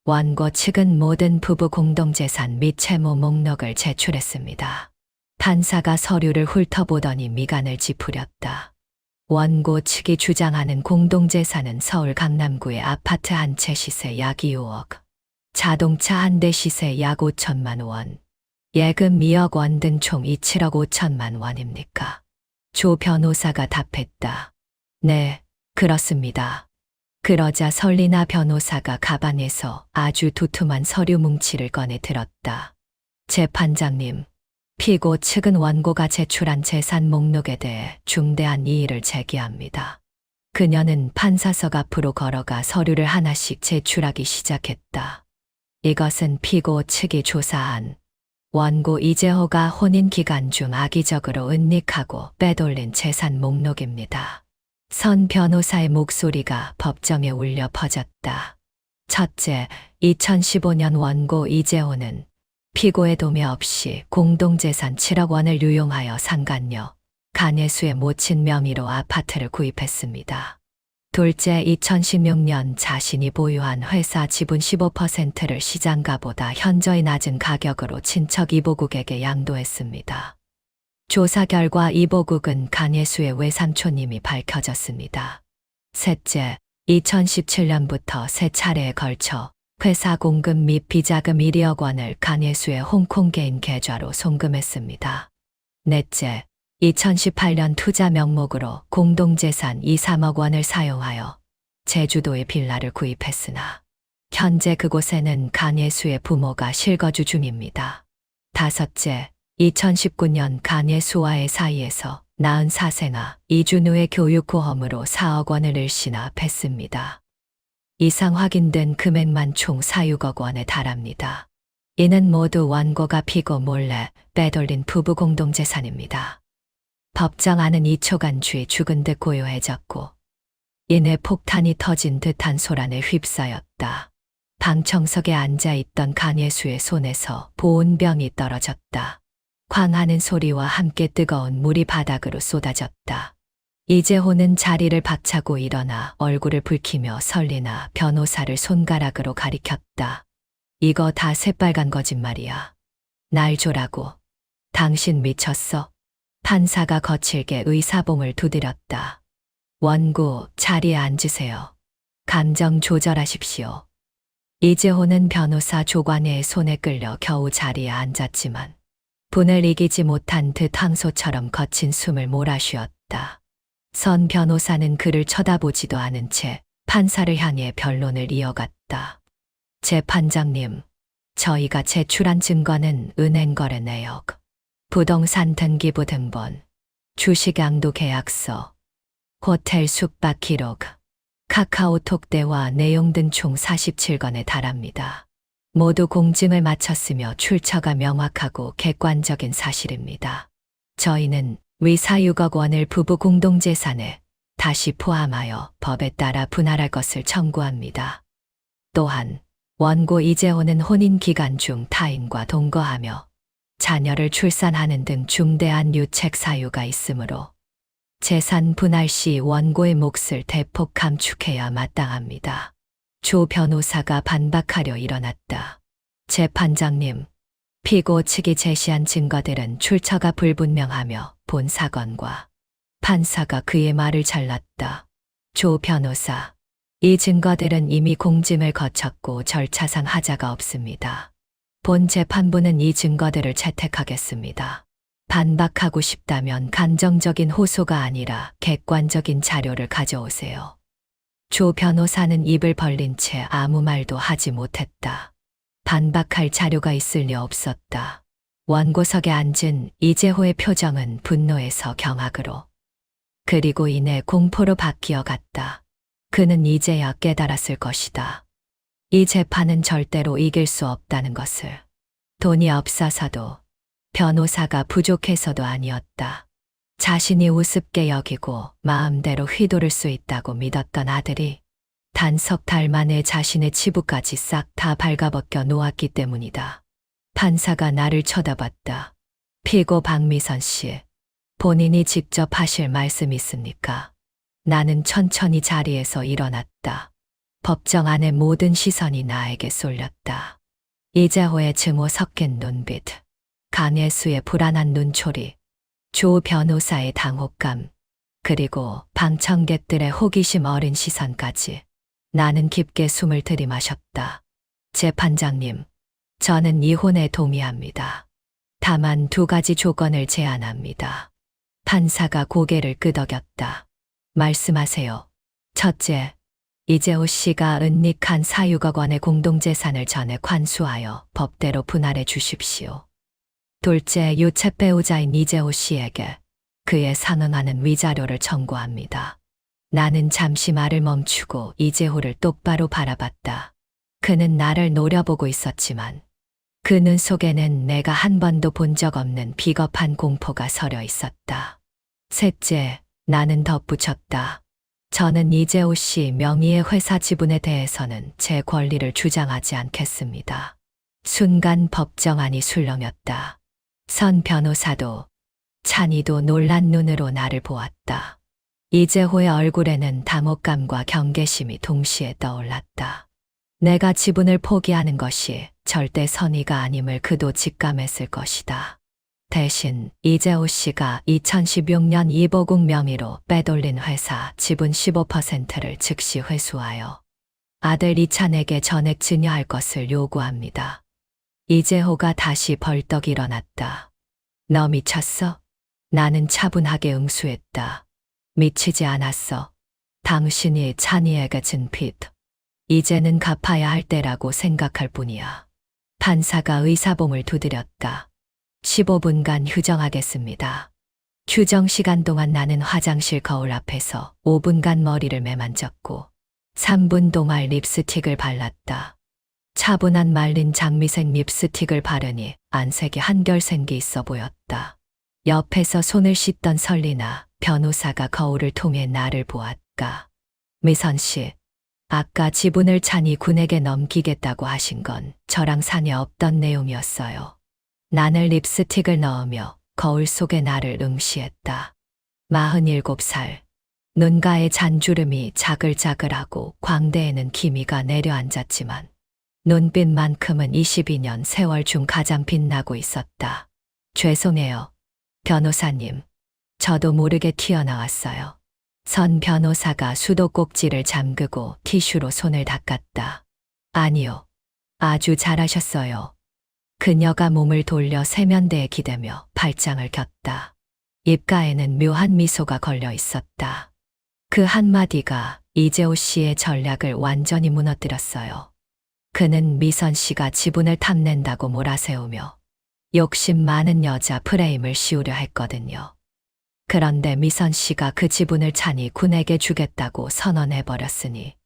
Speaker 1: 원고 측은 모든 부부 공동재산 및 채무 목록을 제출했습니다. 판사가 서류를 훑어보더니 미간을 찌푸렸다. 원고 측이 주장하는 공동재산은 서울 강남구의 아파트 한 채 시세 약 2억, 자동차 한 대 시세 약 5천만 원, 예금 2억 원 등 총 7억 5천만 원입니까? 조 변호사가 답했다. 네, 그렇습니다. 그러자 설리나 변호사가 가방에서 아주 두툼한 서류 뭉치를 꺼내 들었다. 재판장님, 피고 측은 원고가 제출한 재산 목록에 대해 중대한 이의를 제기합니다. 그녀는 판사석 앞으로 걸어가 서류를 하나씩 제출하기 시작했다. 이것은 피고 측이 조사한 원고 이재호가 혼인 기간 중 악의적으로 은닉하고 빼돌린 재산 목록입니다. 선 변호사의 목소리가 법정에 울려 퍼졌다. 첫째, 2015년 원고 이재호는 피고의 도매 없이 공동재산 7억 원을 유용하여 상간녀, 간예수의 모친 명의로 아파트를 구입했습니다. 둘째, 2016년 자신이 보유한 회사 지분 15%를 시장가보다 현저히 낮은 가격으로 친척 이보국에게 양도했습니다. 조사 결과 이보국은 간예수의 외삼촌임이 밝혀졌습니다. 셋째, 2017년부터 세 차례에 걸쳐 회사 공금 및 비자금 1억 원을 간예수의 홍콩 개인 계좌로 송금했습니다. 넷째, 2018년 투자 명목으로 공동재산 2, 3억 원을 사용하여 제주도의 빌라를 구입했으나 현재 그곳에는 간예수의 부모가 실거주 중입니다. 다섯째, 2019년 간예수와의 사이에서 낳은 사생아 이준우의 교육보험으로 4억 원을 일시나 뺐습니다. 이상 확인된 금액만 총 4,6억 원에 달합니다. 이는 모두 원고가 피고 몰래 빼돌린 부부 공동재산입니다. 법정 안은 2초간 쥐 죽은 듯 고요해졌고 이내 폭탄이 터진 듯한 소란에 휩싸였다. 방청석에 앉아있던 간예수의 손에서 보온병이 떨어졌다. 쾅 하는 소리와 함께 뜨거운 물이 바닥으로 쏟아졌다. 이재호는 자리를 박차고 일어나 얼굴을 붉히며 설리나 변호사를 손가락으로 가리켰다. 이거 다 새빨간 거짓말이야. 날 줘라고. 당신 미쳤어? 판사가 거칠게 의사봉을 두드렸다. 원고, 자리에 앉으세요. 감정 조절하십시오. 이재호는 변호사 조관혜의 손에 끌려 겨우 자리에 앉았지만 분을 이기지 못한 듯 황소처럼 거친 숨을 몰아쉬었다. 선 변호사는 그를 쳐다보지도 않은 채 판사를 향해 변론을 이어갔다. 재판장님, 저희가 제출한 증거는 은행거래 내역, 부동산 등기부 등본, 주식양도 계약서, 호텔 숙박 기록, 카카오톡 대화 내용 등 총 47건에 달합니다. 모두 공증을 마쳤으며 출처가 명확하고 객관적인 사실입니다. 저희는 위 4,6억 원을 부부 공동재산에 다시 포함하여 법에 따라 분할할 것을 청구합니다. 또한 원고 이재호는 혼인 기간 중 타인과 동거하며 자녀를 출산하는 등 중대한 유책 사유가 있으므로 재산 분할 시 원고의 몫을 대폭 감축해야 마땅합니다. 조 변호사가 반박하려 일어났다. 재판장님, 피고 측이 제시한 증거들은 출처가 불분명하며 본 사건과 판사가 그의 말을 잘랐다. 조 변호사, 이 증거들은 이미 공증을 거쳤고 절차상 하자가 없습니다. 본 재판부는 이 증거들을 채택하겠습니다. 반박하고 싶다면 감정적인 호소가 아니라 객관적인 자료를 가져오세요. 조 변호사는 입을 벌린 채 아무 말도 하지 못했다. 반박할 자료가 있을 리 없었다. 원고석에 앉은 이재호의 표정은 분노에서 경악으로 그리고 이내 공포로 바뀌어 갔다. 그는 이제야 깨달았을 것이다. 이 재판은 절대로 이길 수 없다는 것을. 돈이 없어서도 변호사가 부족해서도 아니었다. 자신이 우습게 여기고 마음대로 휘두를 수 있다고 믿었던 아들이 단 석 달 만에 자신의 치부까지 싹 다 발가벗겨 놓았기 때문이다. 판사가 나를 쳐다봤다. 피고 박미선 씨, 본인이 직접 하실 말씀 있습니까? 나는 천천히 자리에서 일어났다. 법정 안의 모든 시선이 나에게 쏠렸다. 이재호의 증오 섞인 눈빛, 강예수의 불안한 눈초리, 조 변호사의 당혹감, 그리고 방청객들의 호기심 어린 시선까지. 나는 깊게 숨을 들이마셨다. 재판장님, 저는 이혼에 동의합니다. 다만 2가지 조건을 제안합니다. 판사가 고개를 끄덕였다. 말씀하세요. 첫째, 이재호 씨가 은닉한 4,6억 원의 공동재산을 전액 환수하여 법대로 분할해 주십시오. 둘째, 유채 배우자인 이재호 씨에게 그에 상응하는 위자료를 청구합니다. 나는 잠시 말을 멈추고 이재호를 똑바로 바라봤다. 그는 나를 노려보고 있었지만 그 눈 속에는 내가 한 번도 본 적 없는 비겁한 공포가 서려 있었다. 셋째, 나는 덧붙였다. 저는 이재호 씨 명의의 회사 지분에 대해서는 제 권리를 주장하지 않겠습니다. 순간 법정 안이 술렁였다. 선 변호사도 찬이도 놀란 눈으로 나를 보았다. 이재호의 얼굴에는 당혹감과 경계심이 동시에 떠올랐다. 내가 지분을 포기하는 것이 절대 선의가 아님을 그도 직감했을 것이다. 대신 이재호 씨가 2016년 이보국 명의로 빼돌린 회사 지분 15%를 즉시 회수하여 아들 이찬에게 전액 증여할 것을 요구합니다. 이재호가 다시 벌떡 일어났다. 너 미쳤어? 나는 차분하게 응수했다. 미치지 않았어. 당신이 찬이에게 진 빚, 이제는 갚아야 할 때라고 생각할 뿐이야. 판사가 의사봉을 두드렸다. 15분간 휴정하겠습니다. 휴정 시간 동안 나는 화장실 거울 앞에서 5분간 머리를 매만졌고 3분 동안 립스틱을 발랐다. 차분한 말린 장미색 립스틱을 바르니 안색이 한결 생기 있어 보였다. 옆에서 손을 씻던 설리나 변호사가 거울을 통해 나를 보았다. 미선 씨, 아까 지분을 찬이 군에게 넘기겠다고 하신 건 저랑 상의 없던 내용이었어요. 나는 립스틱을 넣으며 거울 속에 나를 응시했다. 47살. 눈가에 잔주름이 자글자글하고 광대에는 기미가 내려앉았지만 눈빛만큼은 22년 세월 중 가장 빛나고 있었다. 죄송해요. 변호사님, 저도 모르게 튀어나왔어요. 선 변호사가 수도꼭지를 잠그고 티슈로 손을 닦았다. 아니요. 아주 잘하셨어요. 그녀가 몸을 돌려 세면대에 기대며 발장을 겼다. 입가에는 묘한 미소가 걸려 있었다. 그 한마디가 이재호 씨의 전략을 완전히 무너뜨렸어요. 그는 미선 씨가 지분을 탐낸다고 몰아세우며 욕심 많은 여자 프레임을 씌우려 했거든요. 그런데 미선 씨가 그 지분을 찬이 군에게 주겠다고 선언해버렸으니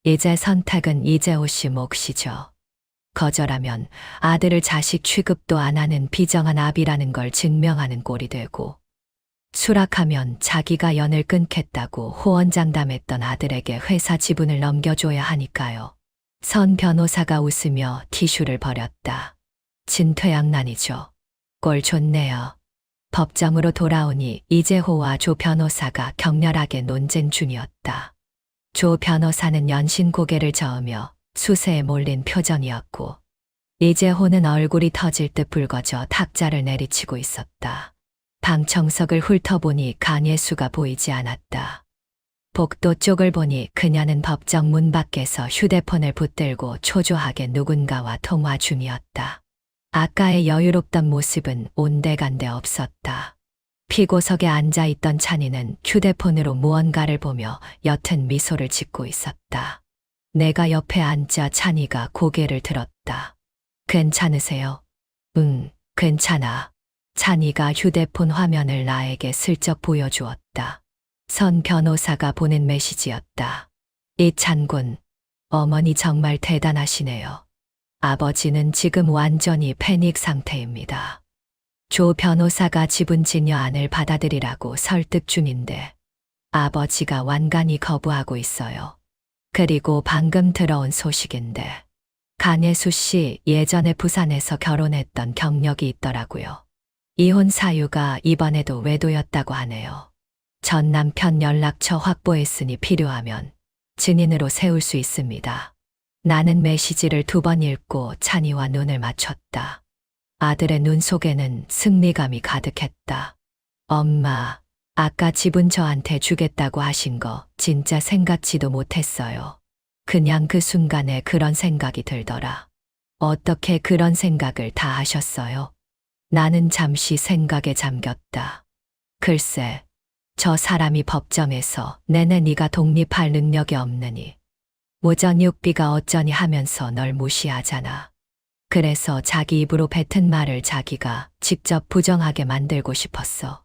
Speaker 1: 이제 선택은 이재호 씨 몫이죠. 거절하면 아들을 자식 취급도 안 하는 비정한 아비라는 걸 증명하는 꼴이 되고, 수락하면 자기가 연을 끊겠다고 호언장담했던 아들에게 회사 지분을 넘겨줘야 하니까요. 선 변호사가 웃으며 티슈를 버렸다. 진퇴양난이죠. 꼴 좋네요. 법정으로 돌아오니 이재호와 조 변호사가 격렬하게 논쟁 중이었다. 조 변호사는 연신 고개를 저으며 수세에 몰린 표정이었고, 이재호는 얼굴이 터질 듯 붉어져 탁자를 내리치고 있었다. 방청석을 훑어보니 강예수가 보이지 않았다. 복도 쪽을 보니 그녀는 법정 문 밖에서 휴대폰을 붙들고 초조하게 누군가와 통화 중이었다. 아까의 여유롭던 모습은 온데간데 없었다. 피고석에 앉아있던 찬이는 휴대폰으로 무언가를 보며 옅은 미소를 짓고 있었다. 내가 옆에 앉자 찬이가 고개를 들었다. 괜찮으세요? 응, 괜찮아. 찬이가 휴대폰 화면을 나에게 슬쩍 보여주었다. 선 변호사가 보낸 메시지였다. 이찬군, 어머니 정말 대단하시네요. 아버지는 지금 완전히 패닉 상태입니다. 조 변호사가 지분 증여안을 받아들이라고 설득 중인데 아버지가 완간히 거부하고 있어요. 그리고 방금 들어온 소식인데 간예수 씨 예전에 부산에서 결혼했던 경력이 있더라고요. 이혼 사유가 이번에도 외도였다고 하네요. 전 남편 연락처 확보했으니 필요하면 증인으로 세울 수 있습니다. 나는 메시지를 2번 읽고 찬이와 눈을 맞췄다. 아들의 눈 속에는 승리감이 가득했다. 엄마, 아까 지분 저한테 주겠다고 하신 거 진짜 생각지도 못했어요. 그냥 그 순간에 그런 생각이 들더라. 어떻게 그런 생각을 다 하셨어요? 나는 잠시 생각에 잠겼다. 글쎄, 저 사람이 법정에서 내내 네가 독립할 능력이 없느니 무전 육비가 어쩌니 하면서 널 무시하잖아. 그래서 자기 입으로 뱉은 말을 자기가 직접 부정하게 만들고 싶었어.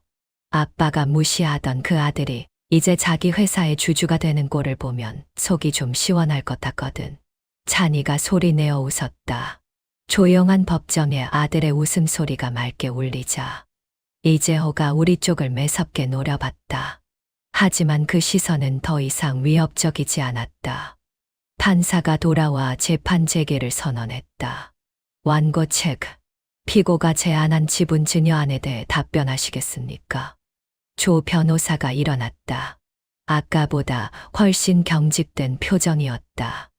Speaker 1: 아빠가 무시하던 그 아들이 이제 자기 회사의 주주가 되는 꼴을 보면 속이 좀 시원할 것 같거든. 찬이가 소리내어 웃었다. 조용한 법정에 아들의 웃음소리가 맑게 울리자 이재호가 우리 쪽을 매섭게 노려봤다. 하지만 그 시선은 더 이상 위협적이지 않았다. 판사가 돌아와 재판 재개를 선언했다. 완고 체크. 피고가 제안한 지분 증여안에 대해 답변하시겠습니까? 조 변호사가 일어났다. 아까보다 훨씬 경직된 표정이었다.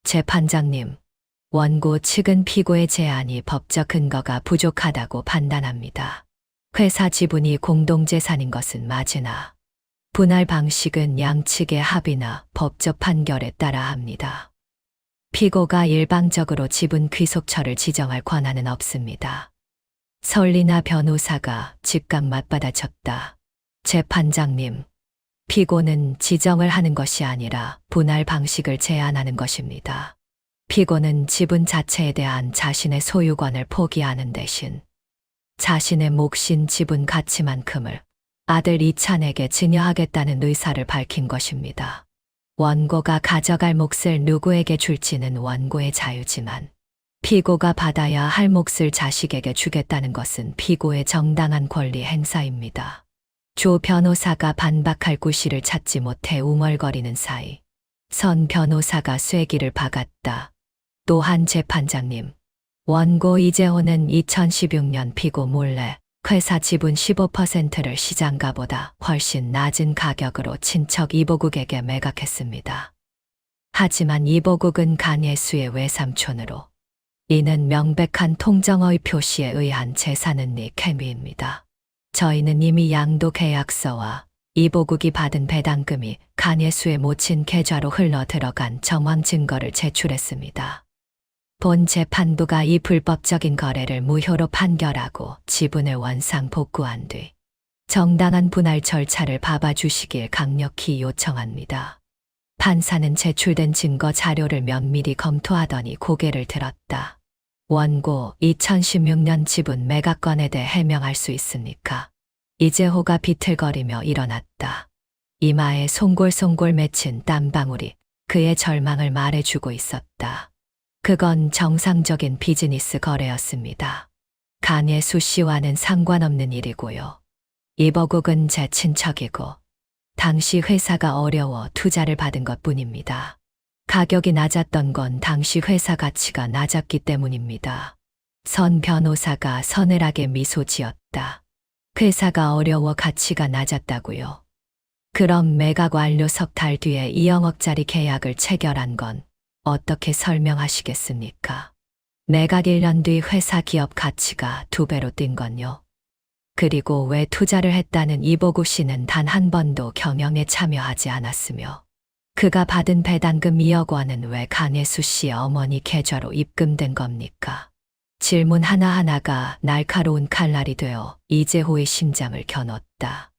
Speaker 1: 재판장님, 원고 측은 피고의 제안이 법적 근거가 부족하다고 판단합니다. 회사 지분이 공동재산인 것은 맞으나 분할 방식은 양측의 합의나 법적 판결에 따라 합니다. 피고가 일방적으로 지분 귀속처를 지정할 권한은 없습니다. 설리나 변호사가 즉각 맞받아쳤다. 재판장님, 피고는 지정을 하는 것이 아니라 분할 방식을 제안하는 것입니다. 피고는 지분 자체에 대한 자신의 소유권을 포기하는 대신 자신의 몫인 지분 가치만큼을 아들 이찬에게 증여하겠다는 의사를 밝힌 것입니다. 원고가 가져갈 몫을 누구에게 줄지는 원고의 자유지만 피고가 받아야 할 몫을 자식에게 주겠다는 것은 피고의 정당한 권리 행사입니다. 조 변호사가 반박할 구실을 찾지 못해 웅얼거리는 사이 선 변호사가 쐐기를 박았다. 또한 재판장님, 원고 이재호는 2016년 피고 몰래 회사 지분 15%를 시장가보다 훨씬 낮은 가격으로 친척 이보국에게 매각했습니다. 하지만 이보국은 간예수의 외삼촌으로 이는 명백한 통정의 표시에 의한 재산은닉 행위입니다. 저희는 이미 양도 계약서와 이보국이 받은 배당금이 간예수의 모친 계좌로 흘러 들어간 정황 증거를 제출했습니다. 본 재판부가 이 불법적인 거래를 무효로 판결하고 지분을 원상 복구한 뒤 정당한 분할 절차를 밟아주시길 강력히 요청합니다. 판사는 제출된 증거 자료를 면밀히 검토하더니 고개를 들었다. 원고 2016년 지분 매각건에 대해 해명할 수 있습니까? 이재호가 비틀거리며 일어났다. 이마에 송골송골 맺힌 땀방울이 그의 절망을 말해주고 있었다. 그건 정상적인 비즈니스 거래였습니다. 간예수 씨와는 상관없는 일이고요. 이보국은 제 친척이고 당시 회사가 어려워 투자를 받은 것뿐입니다. 가격이 낮았던 건 당시 회사 가치가 낮았기 때문입니다. 선 변호사가 서늘하게 미소 지었다. 회사가 어려워 가치가 낮았다고요. 그럼 매각 완료 석 달 뒤에 2억짜리 계약을 체결한 건 어떻게 설명하시겠습니까? 매각 1년 뒤 회사 기업 가치가 2배로 뛴 건요. 그리고 왜 투자를 했다는 이보구 씨는 단 한 번도 경영에 참여하지 않았으며 그가 받은 배당금 2억 원은 왜 간예수 씨의 어머니 계좌로 입금된 겁니까? 질문 하나하나가 날카로운 칼날이 되어 이재호의 심장을 겨눴다.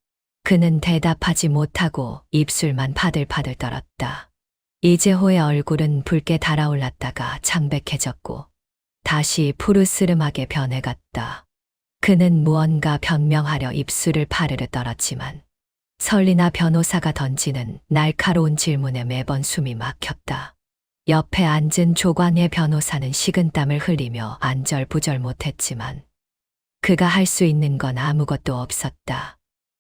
Speaker 1: 그는 대답하지 못하고 입술만 파들파들 떨었다. 이재호의 얼굴은 붉게 달아올랐다가 창백해졌고 다시 푸르스름하게 변해갔다. 그는 무언가 변명하려 입술을 파르르 떨었지만 설리나 변호사가 던지는 날카로운 질문에 매번 숨이 막혔다. 옆에 앉은 조광의 변호사는 식은땀을 흘리며 안절부절 못했지만 그가 할 수 있는 건 아무것도 없었다.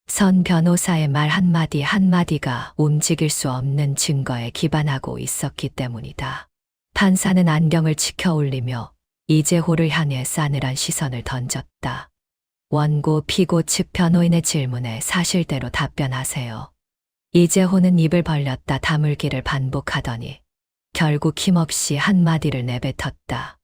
Speaker 1: 선 변호사의 말 한마디 한마디가 움직일 수 없는 증거에 기반하고 있었기 때문이다. 판사는 안경을 치켜 올리며 이재호를 향해 싸늘한 시선을 던졌다. 원고 피고 측 변호인의 질문에 사실대로 답변하세요. 이재호는 입을 벌렸다 다물기를 반복하더니 결국 힘없이 한마디를 내뱉었다.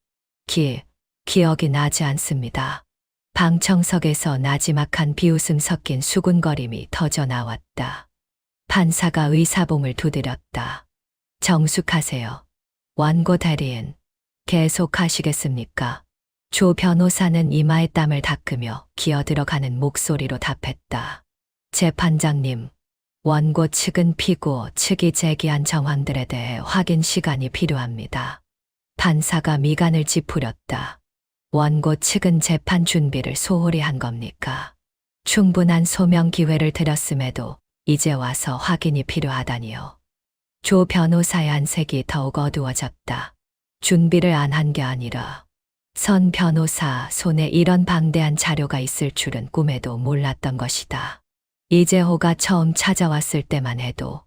Speaker 1: 기억이 나지 않습니다. 방청석에서 나지막한 비웃음 섞인 수군거림이 터져 나왔다. 판사가 의사봉을 두드렸다. 정숙하세요. 원고 대리인, 계속하시겠습니까? 조 변호사는 이마에 땀을 닦으며 기어들어가는 목소리로 답했다. 재판장님, 원고 측은 피고 측이 제기한 정황들에 대해 확인 시간이 필요합니다. 판사가 미간을 찌푸렸다. 원고 측은 재판 준비를 소홀히 한 겁니까? 충분한 소명 기회를 드렸음에도 이제 와서 확인이 필요하다니요. 조 변호사의 안색이 더욱 어두워졌다. 준비를 안 한 게 아니라 선 변호사 손에 이런 방대한 자료가 있을 줄은 꿈에도 몰랐던 것이다. 이재호가 처음 찾아왔을 때만 해도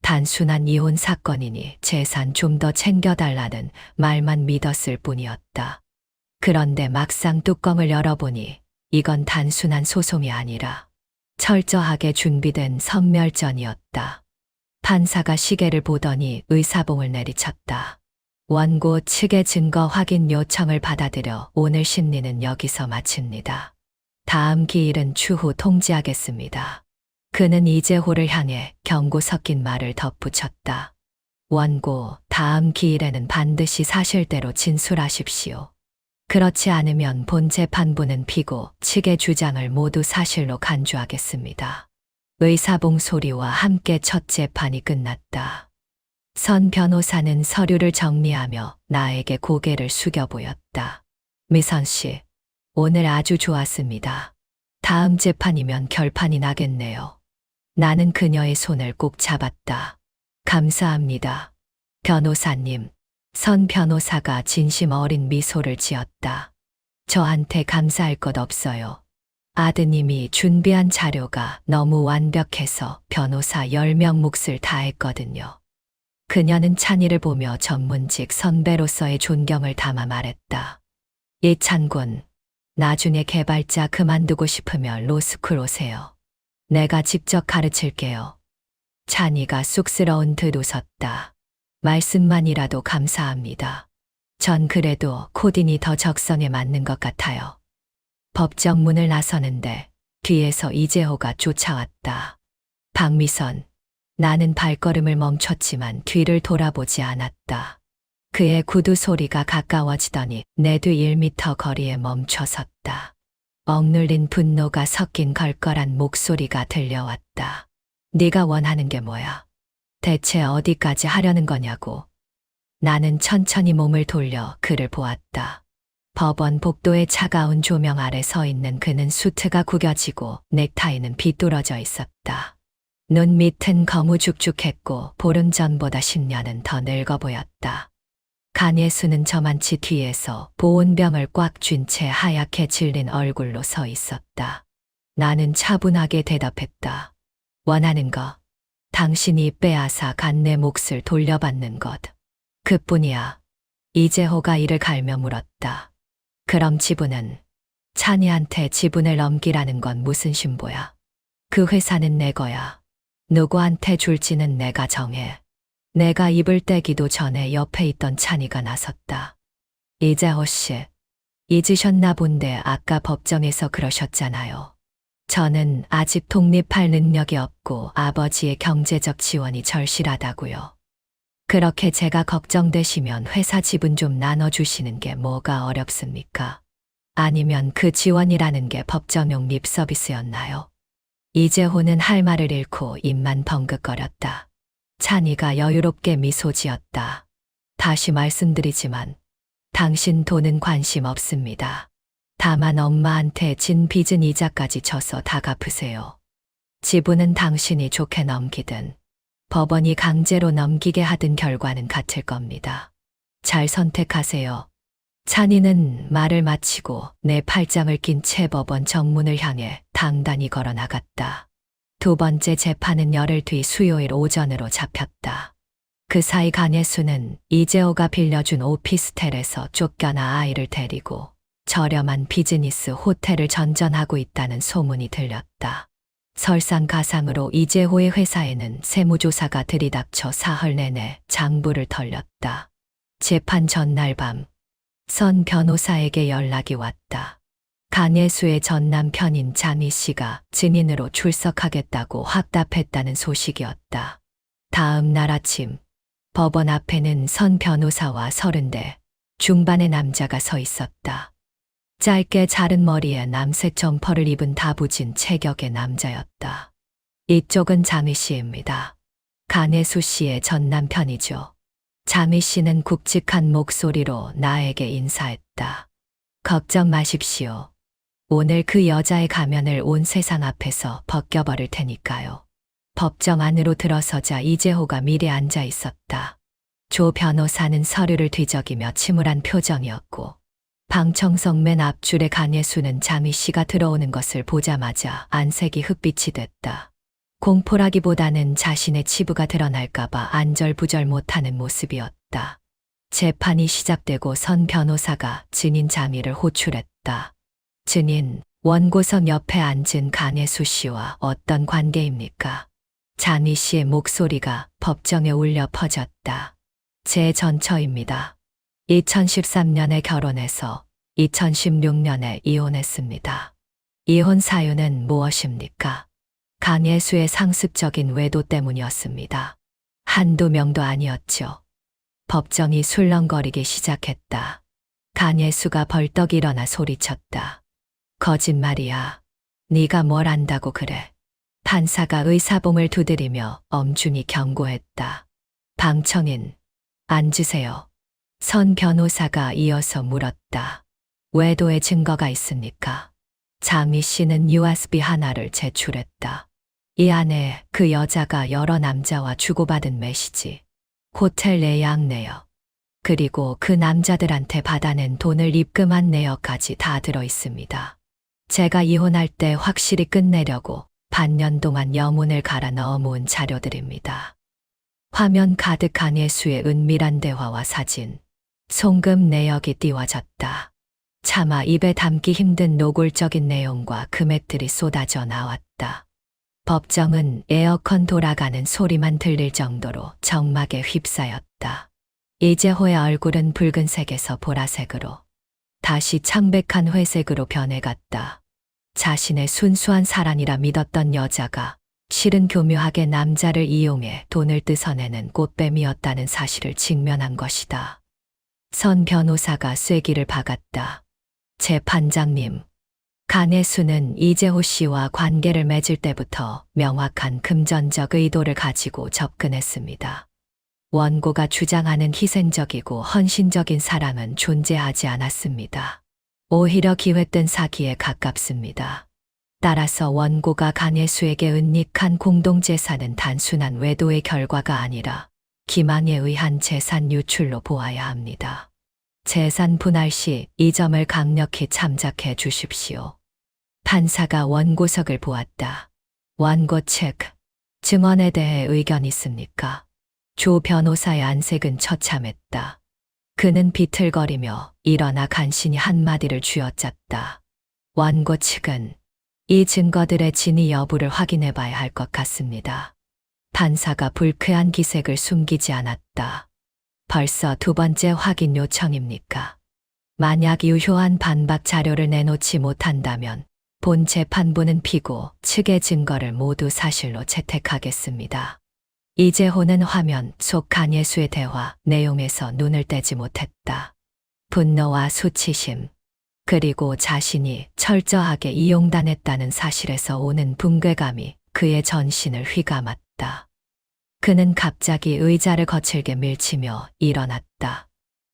Speaker 1: 단순한 이혼 사건이니 재산 좀 더 챙겨달라는 말만 믿었을 뿐이었다. 그런데 막상 뚜껑을 열어보니 이건 단순한 소송이 아니라 철저하게 준비된 선멸전이었다. 판사가 시계를 보더니 의사봉을 내리쳤다. 원고 측의 증거 확인 요청을 받아들여 오늘 심리는 여기서 마칩니다. 다음 기일은 추후 통지하겠습니다. 그는 이재호를 향해 경고 섞인 말을 덧붙였다. 원고, 다음 기일에는 반드시 사실대로 진술하십시오. 그렇지 않으면 본 재판부는 피고 측의 주장을 모두 사실로 간주하겠습니다. 의사봉 소리와 함께 첫 재판이 끝났다. 선 변호사는 서류를 정리하며 나에게 고개를 숙여 보였다. 미선 씨, 오늘 아주 좋았습니다. 다음 재판이면 결판이 나겠네요. 나는 그녀의 손을 꼭 잡았다. 감사합니다. 변호사님. 선 변호사가 진심 어린 미소를 지었다. 저한테 감사할 것 없어요. 아드님이 준비한 자료가 너무 완벽해서 변호사 10명 몫을 다했거든요. 그녀는 찬이를 보며 전문직 선배로서의 존경을 담아 말했다. 이찬군, 나중에 개발자 그만두고 싶으면 로스쿨 오세요. 내가 직접 가르칠게요. 찬이가 쑥스러운 듯 웃었다. 말씀만이라도 감사합니다. 전 그래도 코딘이 더 적성에 맞는 것 같아요. 법정 문을 나서는데 뒤에서 이재호가 쫓아왔다. 박미선, 나는 발걸음을 멈췄지만 뒤를 돌아보지 않았다. 그의 구두 소리가 가까워지더니 내 뒤 1미터 거리에 멈춰섰다. 억눌린 분노가 섞인 걸걸한 목소리가 들려왔다. 네가 원하는 게 뭐야? 대체 어디까지 하려는 거냐고. 나는 천천히 몸을 돌려 그를 보았다. 법원 복도의 차가운 조명 아래 서 있는 그는 수트가 구겨지고 넥타이는 비뚤어져 있었다. 눈 밑은 거무죽죽했고 보름 전보다 10년은 더 늙어 보였다. 간예수는 저만치 뒤에서 보온병을 꽉 쥔 채 하얗게 질린 얼굴로 서 있었다. 나는 차분하게 대답했다. 원하는 거. 당신이 빼앗아 간 내 몫을 돌려받는 것. 그뿐이야. 이재호가 이를 갈며 물었다. 그럼 지분은? 찬이한테 지분을 넘기라는 건 무슨 심보야? 그 회사는 내 거야. 누구한테 줄지는 내가 정해. 내가 입을 떼기도 전에 옆에 있던 찬이가 나섰다. 이재호 씨, 잊으셨나 본데 아까 법정에서 그러셨잖아요. 저는 아직 독립할 능력이 없고 아버지의 경제적 지원이 절실하다고요. 그렇게 제가 걱정되시면 회사 지분 좀 나눠주시는 게 뭐가 어렵습니까? 아니면 그 지원이라는 게 법정용 립 서비스였나요? 이재호는 할 말을 잃고 입만 벙긋거렸다. 찬이가 여유롭게 미소 지었다. 다시 말씀드리지만 당신 돈은 관심 없습니다. 다만 엄마한테 진 빚은 이자까지 져서 다 갚으세요. 지분은 당신이 좋게 넘기든 법원이 강제로 넘기게 하던 결과는 같을 겁니다. 잘 선택하세요. 찬이는 말을 마치고 내 팔짱을 낀 채 법원 정문을 향해 당당히 걸어 나갔다. 두 번째 재판은 열흘 뒤 수요일 오전으로 잡혔다. 그 사이 간예수는 이재호가 빌려준 오피스텔에서 쫓겨나 아이를 데리고 저렴한 비즈니스 호텔을 전전하고 있다는 소문이 들렸다. 설상가상으로 이재호의 회사에는 세무조사가 들이닥쳐 사흘 내내 장부를 털렸다. 재판 전날 밤 선 변호사에게 연락이 왔다. 간예수의 전 남편인 자미 씨가 증인으로 출석하겠다고 확답했다는 소식이었다. 다음 날 아침 법원 앞에는 선 변호사와 30대 중반의 남자가 서 있었다. 짧게 자른 머리에 남색 점퍼를 입은 다부진 체격의 남자였다. 이쪽은 자미 씨입니다. 간예수 씨의 전 남편이죠. 자미 씨는 굵직한 목소리로 나에게 인사했다. 걱정 마십시오. 오늘 그 여자의 가면을 온 세상 앞에서 벗겨버릴 테니까요. 법정 안으로 들어서자 이재호가 미리 앉아 있었다. 조 변호사는 서류를 뒤적이며 침울한 표정이었고 방청석 맨 앞줄에 간예수는 자미 씨가 들어오는 것을 보자마자 안색이 흑빛이 됐다. 공포라기보다는 자신의 치부가 드러날까봐 안절부절 못하는 모습이었다. 재판이 시작되고 선 변호사가 증인 자미를 호출했다. 증인, 원고석 옆에 앉은 간예수 씨와 어떤 관계입니까? 자미 씨의 목소리가 법정에 울려 퍼졌다. 제 전처입니다. 2013년에 결혼해서 2016년에 이혼했습니다. 이혼 사유는 무엇입니까? 간예수의 상습적인 외도 때문이었습니다. 한두 명도 아니었죠. 법정이 술렁거리기 시작했다. 간예수가 벌떡 일어나 소리쳤다. 거짓말이야. 네가 뭘 안다고 그래. 판사가 의사봉을 두드리며 엄중히 경고했다. 방청인, 앉으세요. 선 변호사가 이어서 물었다. 외도의 증거가 있습니까? 자미 씨는 USB 하나를 제출했다. 이 안에 그 여자가 여러 남자와 주고받은 메시지, 호텔 예약 내역, 그리고 그 남자들한테 받아낸 돈을 입금한 내역까지 다 들어 있습니다. 제가 이혼할 때 확실히 끝내려고 반년 동안 영혼을 갈아 넣어 모은 자료들입니다. 화면 가득 간예수의 은밀한 대화와 사진, 송금 내역이 띄워졌다. 차마 입에 담기 힘든 노골적인 내용과 금액들이 쏟아져 나왔다. 법정은 에어컨 돌아가는 소리만 들릴 정도로 적막에 휩싸였다. 이재호의 얼굴은 붉은색에서 보라색으로, 다시 창백한 회색으로 변해갔다. 자신의 순수한 사랑이라 믿었던 여자가 실은 교묘하게 남자를 이용해 돈을 뜯어내는 꽃뱀이었다는 사실을 직면한 것이다. 선 변호사가 쐐기를 박았다. 재판장님, 간예수는 이재호 씨와 관계를 맺을 때부터 명확한 금전적 의도를 가지고 접근했습니다. 원고가 주장하는 희생적이고 헌신적인 사랑은 존재하지 않았습니다. 오히려 기획된 사기에 가깝습니다. 따라서 원고가 간예수에게 은닉한 공동재산은 단순한 외도의 결과가 아니라 기망에 의한 재산 유출로 보아야 합니다. 재산 분할 시 이 점을 강력히 참작해 주십시오. 판사가 원고석을 보았다. 원고 측, 증언에 대해 의견 있습니까? 조 변호사의 안색은 처참했다. 그는 비틀거리며 일어나 간신히 한마디를 쥐어짰다. 원고 측은 이 증거들의 진위 여부를 확인해 봐야 할 것 같습니다. 판사가 불쾌한 기색을 숨기지 않았다. 벌써 두 번째 확인 요청입니까? 만약 유효한 반박 자료를 내놓지 못한다면 본 재판부는 피고 측의 증거를 모두 사실로 채택하겠습니다. 이재호는 화면 속 간예수의 대화 내용에서 눈을 떼지 못했다. 분노와 수치심, 그리고 자신이 철저하게 이용당했다는 사실에서 오는 붕괴감이 그의 전신을 휘감았다. 그는 갑자기 의자를 거칠게 밀치며 일어났다.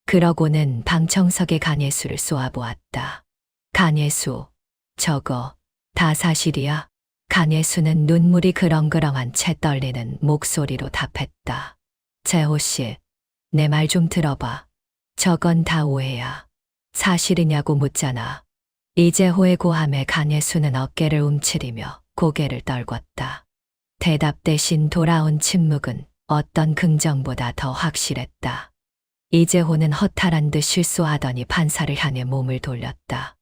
Speaker 1: 그러고는 방청석에 간예수를 쏘아보았다. 간예수, 저거 다 사실이야? 간예수는 눈물이 그렁그렁한 채 떨리는 목소리로 답했다. 재호 씨, 내 말 좀 들어봐. 저건 다 오해야. 사실이냐고 묻잖아. 이재호의 고함에 간예수는 어깨를 움츠리며 고개를 떨궜다. 대답 대신 돌아온 침묵은 어떤 긍정보다 더 확실했다. 이재호는 허탈한 듯 실소하더니 판사를 향해 몸을 돌렸다.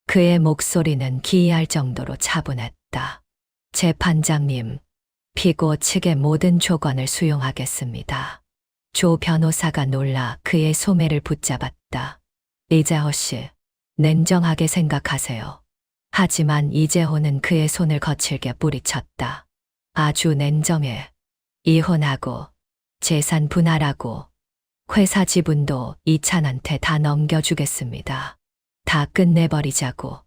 Speaker 1: 그의 목소리는 기이할 정도로 차분했다. 재판장님, 피고 측의 모든 조건을 수용하겠습니다. 조 변호사가 놀라 그의 소매를 붙잡았다. 이재호 씨, 냉정하게 생각하세요. 하지만 이재호는 그의 손을 거칠게 뿌리쳤다. 아주 냉정해. 이혼하고, 재산 분할하고, 회사 지분도 이찬한테 다 넘겨주겠습니다. 다 끝내버리자고.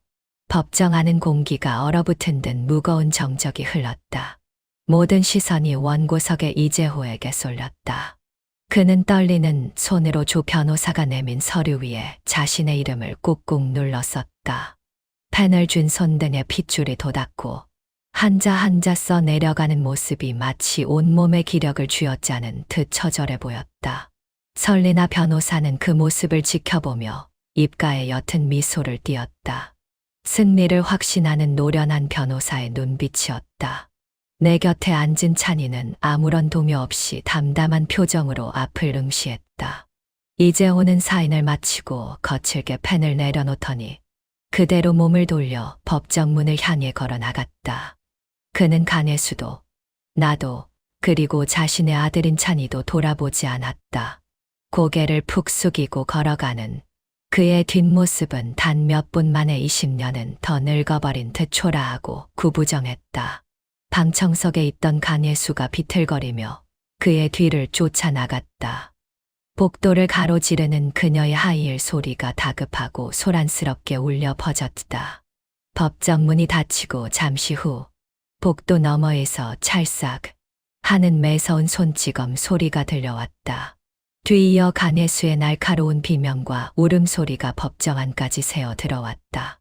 Speaker 1: 법정 안은 공기가 얼어붙은 듯 무거운 정적이 흘렀다. 모든 시선이 원고석의 이재호에게 쏠렸다. 그는 떨리는 손으로 조 변호사가 내민 서류 위에 자신의 이름을 꾹꾹 눌렀었다. 펜을 쥔 손등에 핏줄이 돋았고 한자 한자 써 내려가는 모습이 마치 온몸에 기력을 쥐어짜는 듯 처절해 보였다. 설리나 변호사는 그 모습을 지켜보며 입가에 옅은 미소를 띄었다. 승리를 확신하는 노련한 변호사의 눈빛이었다. 내 곁에 앉은 찬이는 아무런 동요 없이 담담한 표정으로 앞을 응시했다. 이재호는 사인을 마치고 거칠게 펜을 내려놓더니 그대로 몸을 돌려 법정문을 향해 걸어 나갔다. 그는 간예수도, 나도, 그리고 자신의 아들인 찬이도 돌아보지 않았다. 고개를 푹 숙이고 걸어가는 그의 뒷모습은 단 몇 분 만에 20년은 더 늙어버린 듯 초라하고 구부정했다. 방청석에 있던 간예수가 비틀거리며 그의 뒤를 쫓아나갔다. 복도를 가로지르는 그녀의 하이힐 소리가 다급하고 소란스럽게 울려 퍼졌다. 법정문이 닫히고 잠시 후 복도 너머에서 찰싹 하는 매서운 손찌검 소리가 들려왔다. 뒤이어 간예수의 날카로운 비명과 울음소리가 법정 안까지 새어 들어왔다.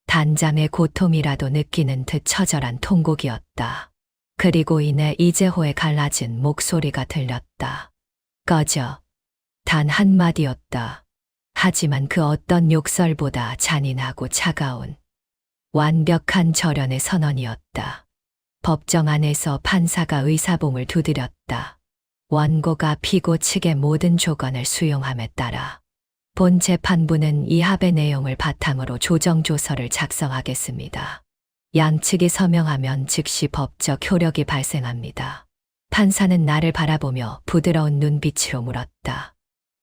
Speaker 1: 단잠의 고통이라도 느끼는 듯 처절한 통곡이었다. 그리고 이내 이재호의 갈라진 목소리가 들렸다. 꺼져. 단 한마디였다. 하지만 그 어떤 욕설보다 잔인하고 차가운 완벽한 절연의 선언이었다. 법정 안에서 판사가 의사봉을 두드렸다. 원고가 피고 측의 모든 조건을 수용함에 따라 본 재판부는 이 합의 내용을 바탕으로 조정조서를 작성하겠습니다. 양측이 서명하면 즉시 법적 효력이 발생합니다. 판사는 나를 바라보며 부드러운 눈빛으로 물었다.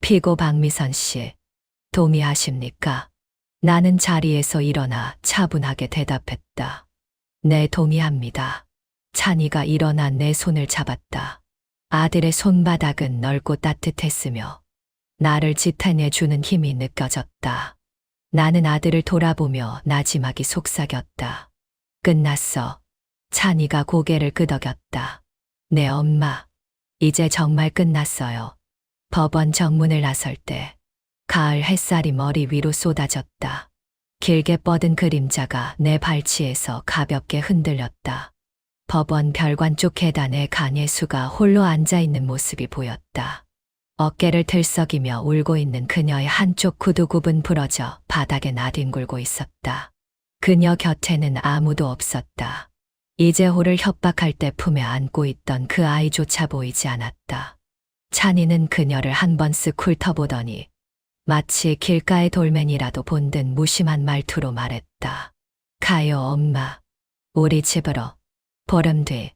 Speaker 1: 피고 박미선 씨, 동의하십니까? 나는 자리에서 일어나 차분하게 대답했다. 네, 동의합니다. 찬이가 일어나 내 손을 잡았다. 아들의 손바닥은 넓고 따뜻했으며 나를 지탱해 주는 힘이 느껴졌다. 나는 아들을 돌아보며 나지막이 속삭였다. 끝났어. 찬이가 고개를 끄덕였다. 네, 엄마. 이제 정말 끝났어요. 법원 정문을 나설 때 가을 햇살이 머리 위로 쏟아졌다. 길게 뻗은 그림자가 내 발치에서 가볍게 흔들렸다. 법원 별관 쪽 계단에 간예수가 홀로 앉아있는 모습이 보였다. 어깨를 들썩이며 울고 있는 그녀의 한쪽 구두굽은 부러져 바닥에 나뒹굴고 있었다. 그녀 곁에는 아무도 없었다. 이재호를 협박할 때 품에 안고 있던 그 아이조차 보이지 않았다. 찬이는 그녀를 한 번 쓱 훑어보더니 마치 길가의 돌멩이라도 본 듯 무심한 말투로 말했다. 가요, 엄마. 우리 집으로. 보름 뒤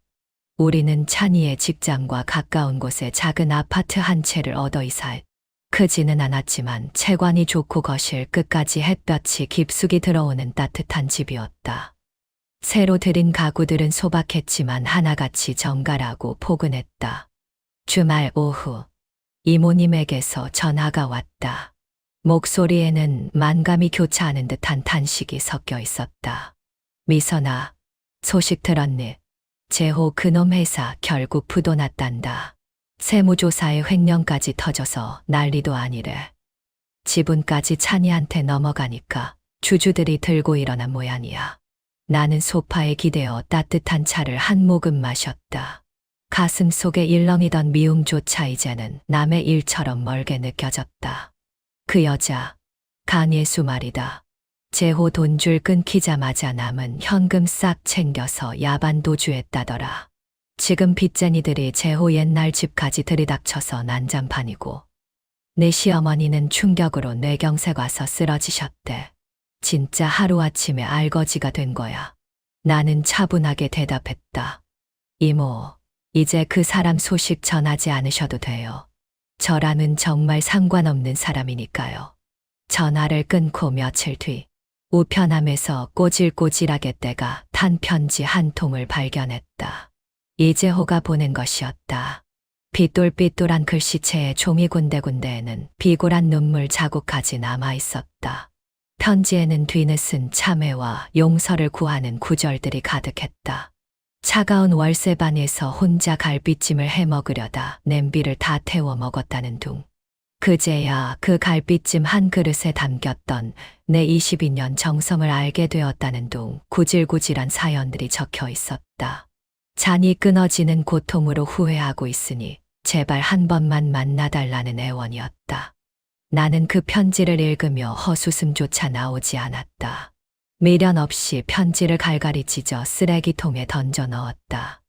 Speaker 1: 우리는 찬이의 직장과 가까운 곳에 작은 아파트 한 채를 얻어 이사했다. 크지는 않았지만 채관이 좋고 거실 끝까지 햇볕이 깊숙이 들어오는 따뜻한 집이었다. 새로 들인 가구들은 소박했지만 하나같이 정갈하고 포근했다. 주말 오후 이모님에게서 전화가 왔다. 목소리에는 만감이 교차하는 듯한 탄식이 섞여 있었다. 미선아, 소식 들었니? 재호 그놈 회사 결국 부도 났단다. 세무조사에 횡령까지 터져서 난리도 아니래. 지분까지 찬이한테 넘어가니까 주주들이 들고 일어난 모양이야. 나는 소파에 기대어 따뜻한 차를 한 모금 마셨다. 가슴 속에 일렁이던 미움조차 이제는 남의 일처럼 멀게 느껴졌다. 그 여자, 간예수 말이다. 재호 돈줄 끊기자마자 남은 현금 싹 챙겨서 야반 도주했다더라. 지금 빚쟁이들이 재호 옛날 집까지 들이닥쳐서 난장판이고 내 시어머니는 충격으로 뇌경색 와서 쓰러지셨대. 진짜 하루아침에 알거지가 된 거야. 나는 차분하게 대답했다. 이모, 이제 그 사람 소식 전하지 않으셔도 돼요. 저랑은 정말 상관없는 사람이니까요. 전화를 끊고 며칠 뒤 우편함에서 꼬질꼬질하게 때가 탄 편지 한 통을 발견했다. 이재호가 보낸 것이었다. 삐뚤삐뚤한 글씨체의 종이 군데군데에는 비굴한 눈물 자국까지 남아 있었다. 편지에는 뒤늦은 참회와 용서를 구하는 구절들이 가득했다. 차가운 월세반에서 혼자 갈비찜을 해 먹으려다 냄비를 다 태워 먹었다는 둥. 그제야 그 갈비찜 한 그릇에 담겼던 내 22년 정성을 알게 되었다는 둥 구질구질한 사연들이 적혀 있었다. 잔이 끊어지는 고통으로 후회하고 있으니 제발 한 번만 만나달라는 애원이었다. 나는 그 편지를 읽으며 헛웃음조차 나오지 않았다. 미련 없이 편지를 갈갈이 찢어 쓰레기통에 던져 넣었다.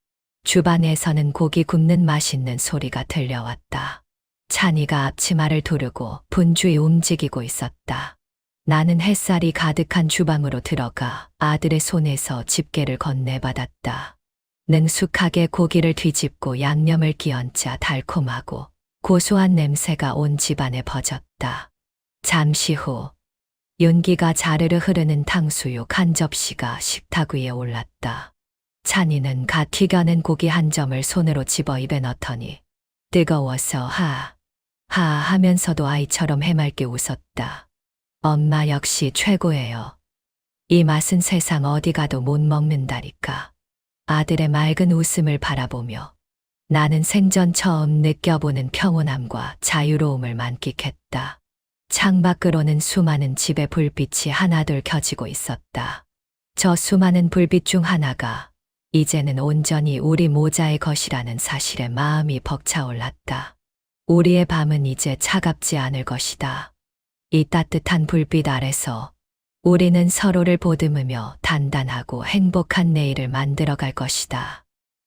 Speaker 1: 주방에서는 고기 굽는 맛있는 소리가 들려왔다. 찬이가 앞치마를 두르고 분주히 움직이고 있었다. 나는 햇살이 가득한 주방으로 들어가 아들의 손에서 집게를 건네받았다. 능숙하게 고기를 뒤집고 양념을 끼얹자 달콤하고 고소한 냄새가 온 집안에 퍼졌다. 잠시 후 윤기가 자르르 흐르는 탕수육 한 접시가 식탁 위에 올랐다. 찬이는 갓 튀겨낸 고기 한 점을 손으로 집어 입에 넣더니 뜨거워서 하 하면서도 아이처럼 해맑게 웃었다. 엄마 역시 최고예요. 이 맛은 세상 어디 가도 못 먹는다니까. 아들의 맑은 웃음을 바라보며 나는 생전 처음 느껴보는 평온함과 자유로움을 만끽했다. 창밖으로는 수많은 집의 불빛이 하나둘 켜지고 있었다. 저 수많은 불빛 중 하나가 이제는 온전히 우리 모자의 것이라는 사실에 마음이 벅차올랐다. 우리의 밤은 이제 차갑지 않을 것이다. 이 따뜻한 불빛 아래서 우리는 서로를 보듬으며 단단하고 행복한 내일을 만들어갈 것이다.